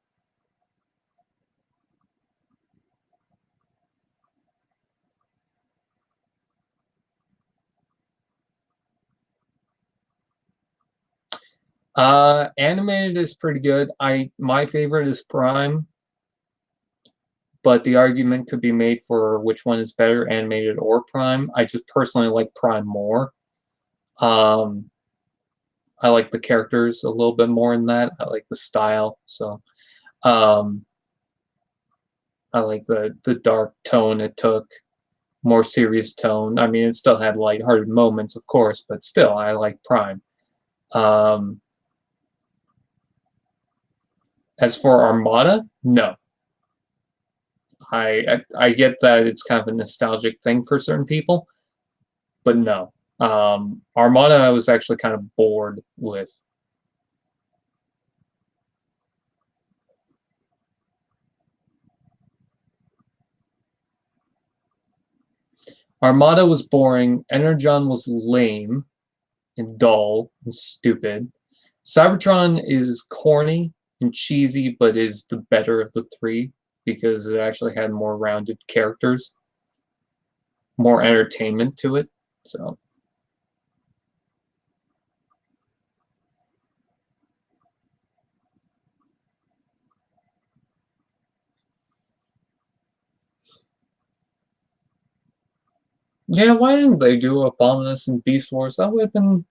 Animated is pretty good. My favorite is Prime, but the argument could be made for which one is better, animated or Prime. I just personally like Prime more. I like the characters a little bit more in that. I like the style, so I like the dark tone it took, more serious tone. I mean, it still had lighthearted moments, of course, but still, I like Prime. As for Armada, no. I get that it's kind of a nostalgic thing for certain people, but no. Armada I was actually kind of bored with. Armada was boring, Energon was lame and dull and stupid. Cybertron is corny and cheesy, but is the better of the three because it actually had more rounded characters, more entertainment to it. So, yeah, why didn't they do Abominus and Beast Wars? That would have been,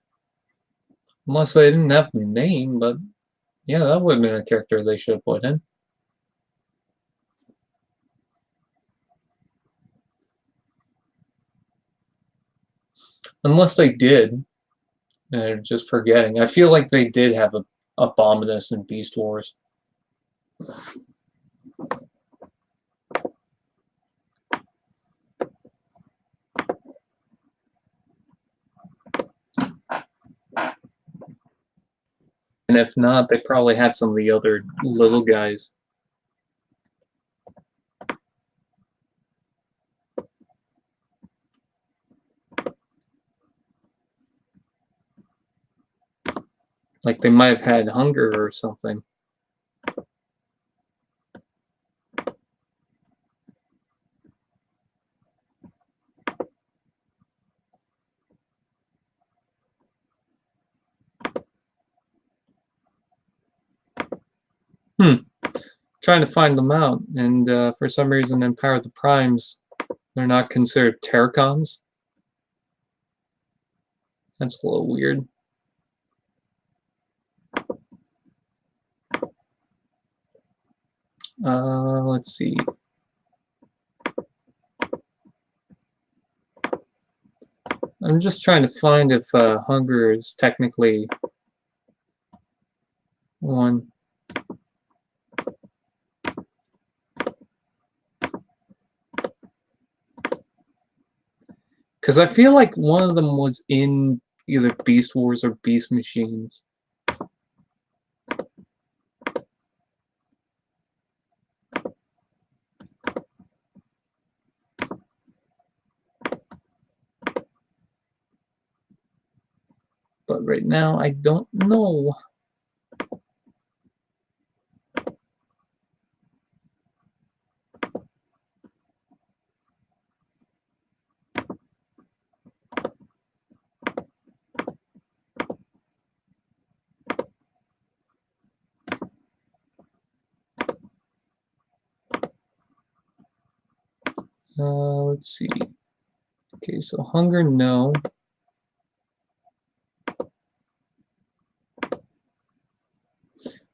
unless they didn't have the name, but yeah, that would have been a character they should have put in. Unless they did, and just forgetting. I feel like they did have a Abominus and Beast Wars. And if not, they probably had some of the other little guys. Like they might have had Hunger or something. Trying to find them out, and for some reason in Power of the Primes, they're not considered Terracons. That's a little weird. Let's see. I'm just trying to find if hunger is technically one. Because I feel like one of them was in either Beast Wars or Beast Machines. But right now, I don't know. Let's see. Okay, so hunger, no.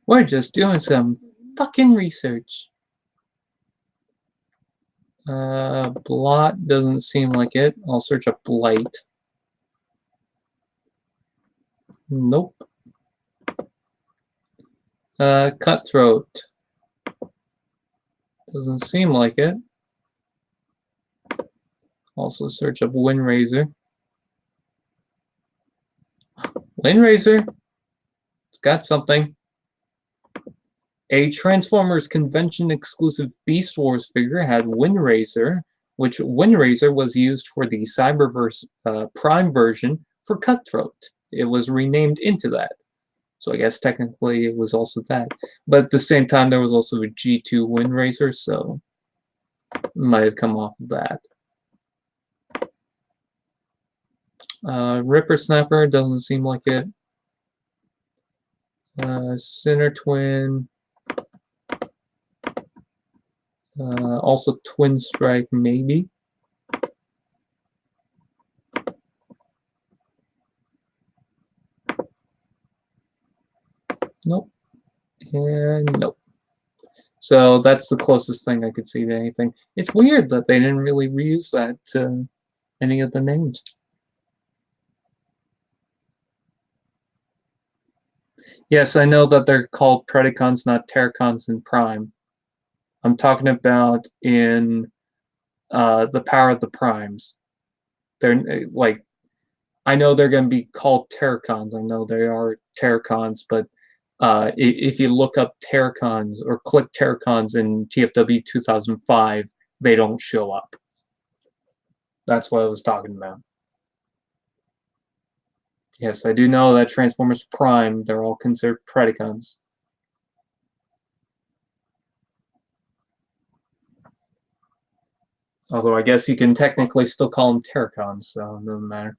We're just doing some fucking research. Blot doesn't seem like it. I'll search up blight. Nope. Cutthroat. Doesn't seem like it. Also search up Windrazor. Windrazor! It's got something. A Transformers Convention exclusive Beast Wars figure had Windrazor, which Windrazor was used for the Cyberverse Prime version for Cutthroat. It was renamed into that. So I guess technically it was also that. But at the same time, there was also a G2 Windrazor, so it might have come off of that. Ripper Snapper doesn't seem like it. Sinner Twin. Also Twin Strike, maybe. Nope. And nope. So that's the closest thing I could see to anything. It's weird that they didn't really reuse that any of the names. Yes, I know that they're called Predacons, not Terracons in Prime. I'm talking about in the Power of the Primes. They're like, I know they're going to be called Terracons. I know they are Terracons, but if you look up Terracons or click Terracons in TFW 2005, they don't show up. That's what I was talking about. Yes, I do know that Transformers Prime, they're all considered Predacons. Although I guess you can technically still call them Terracons, so it doesn't matter.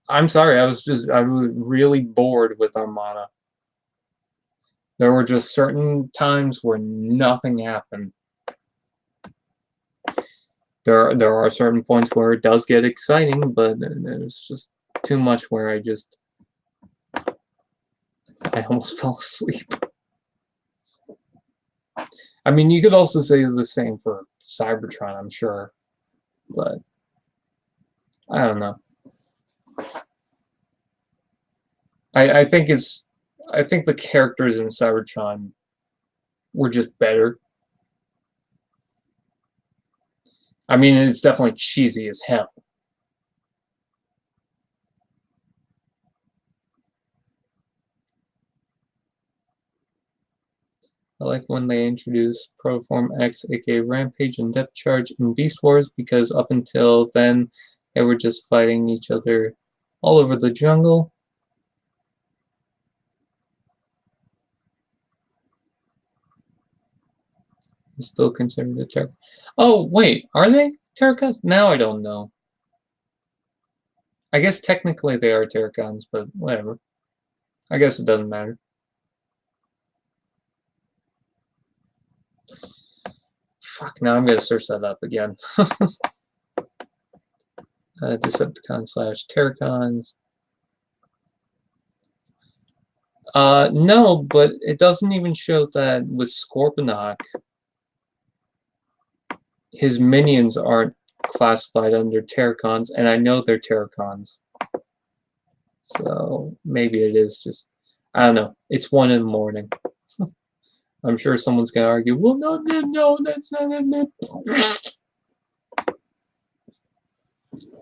I'm sorry, I was really bored with Armada. There were just certain times where nothing happened. There are certain points where it does get exciting, but there's just too much where I almost fell asleep. I mean, you could also say the same for Cybertron, I'm sure, but I don't know. I think the characters in Cybertron were just better. I mean, it's definitely cheesy as hell. I like when they introduce Proform X, aka Rampage, and Depth Charge in Beast Wars, because up until then, they were just fighting each other all over the jungle. It's still considered a Terra. Oh, wait, are they Terracons? Now I don't know. I guess technically they are Terracons, but whatever. I guess it doesn't matter. Fuck, now I'm gonna search that up again. Decepticon / Terracons. No, but it doesn't even show that with Scorponok, his minions aren't classified under Terracons, and I know they're Terracons. So maybe it is just, I don't know. It's 1 in the morning. I'm sure someone's gonna argue, well, no, that's not it.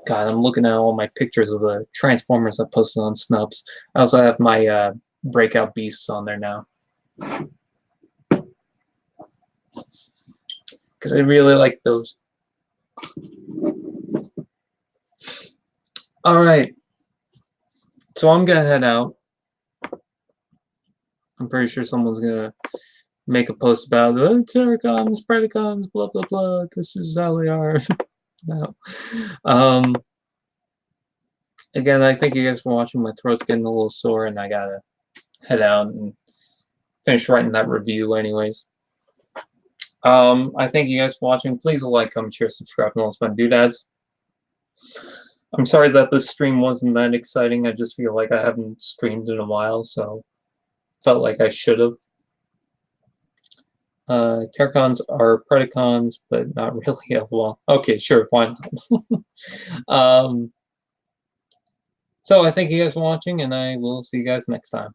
God, I'm looking at all my pictures of the Transformers I posted on Snubs. I also have my Breakout Beasts on there now. Because I really like those. Alright. So I'm gonna head out. I'm pretty sure someone's gonna make a post about Terracons, Predacons, blah blah blah. This is how they are. No. Again, I thank you guys for watching. My throat's getting a little sore, and I gotta head out and finish writing that review, anyways. I thank you guys for watching. Please like, comment, share, subscribe, and all those fun doodads. I'm sorry that this stream wasn't that exciting. I just feel like I haven't streamed in a while, so felt like I should have. Terracons are Predacons, but not really. Well, okay, sure, why not? So I thank you guys for watching, and I will see you guys next time.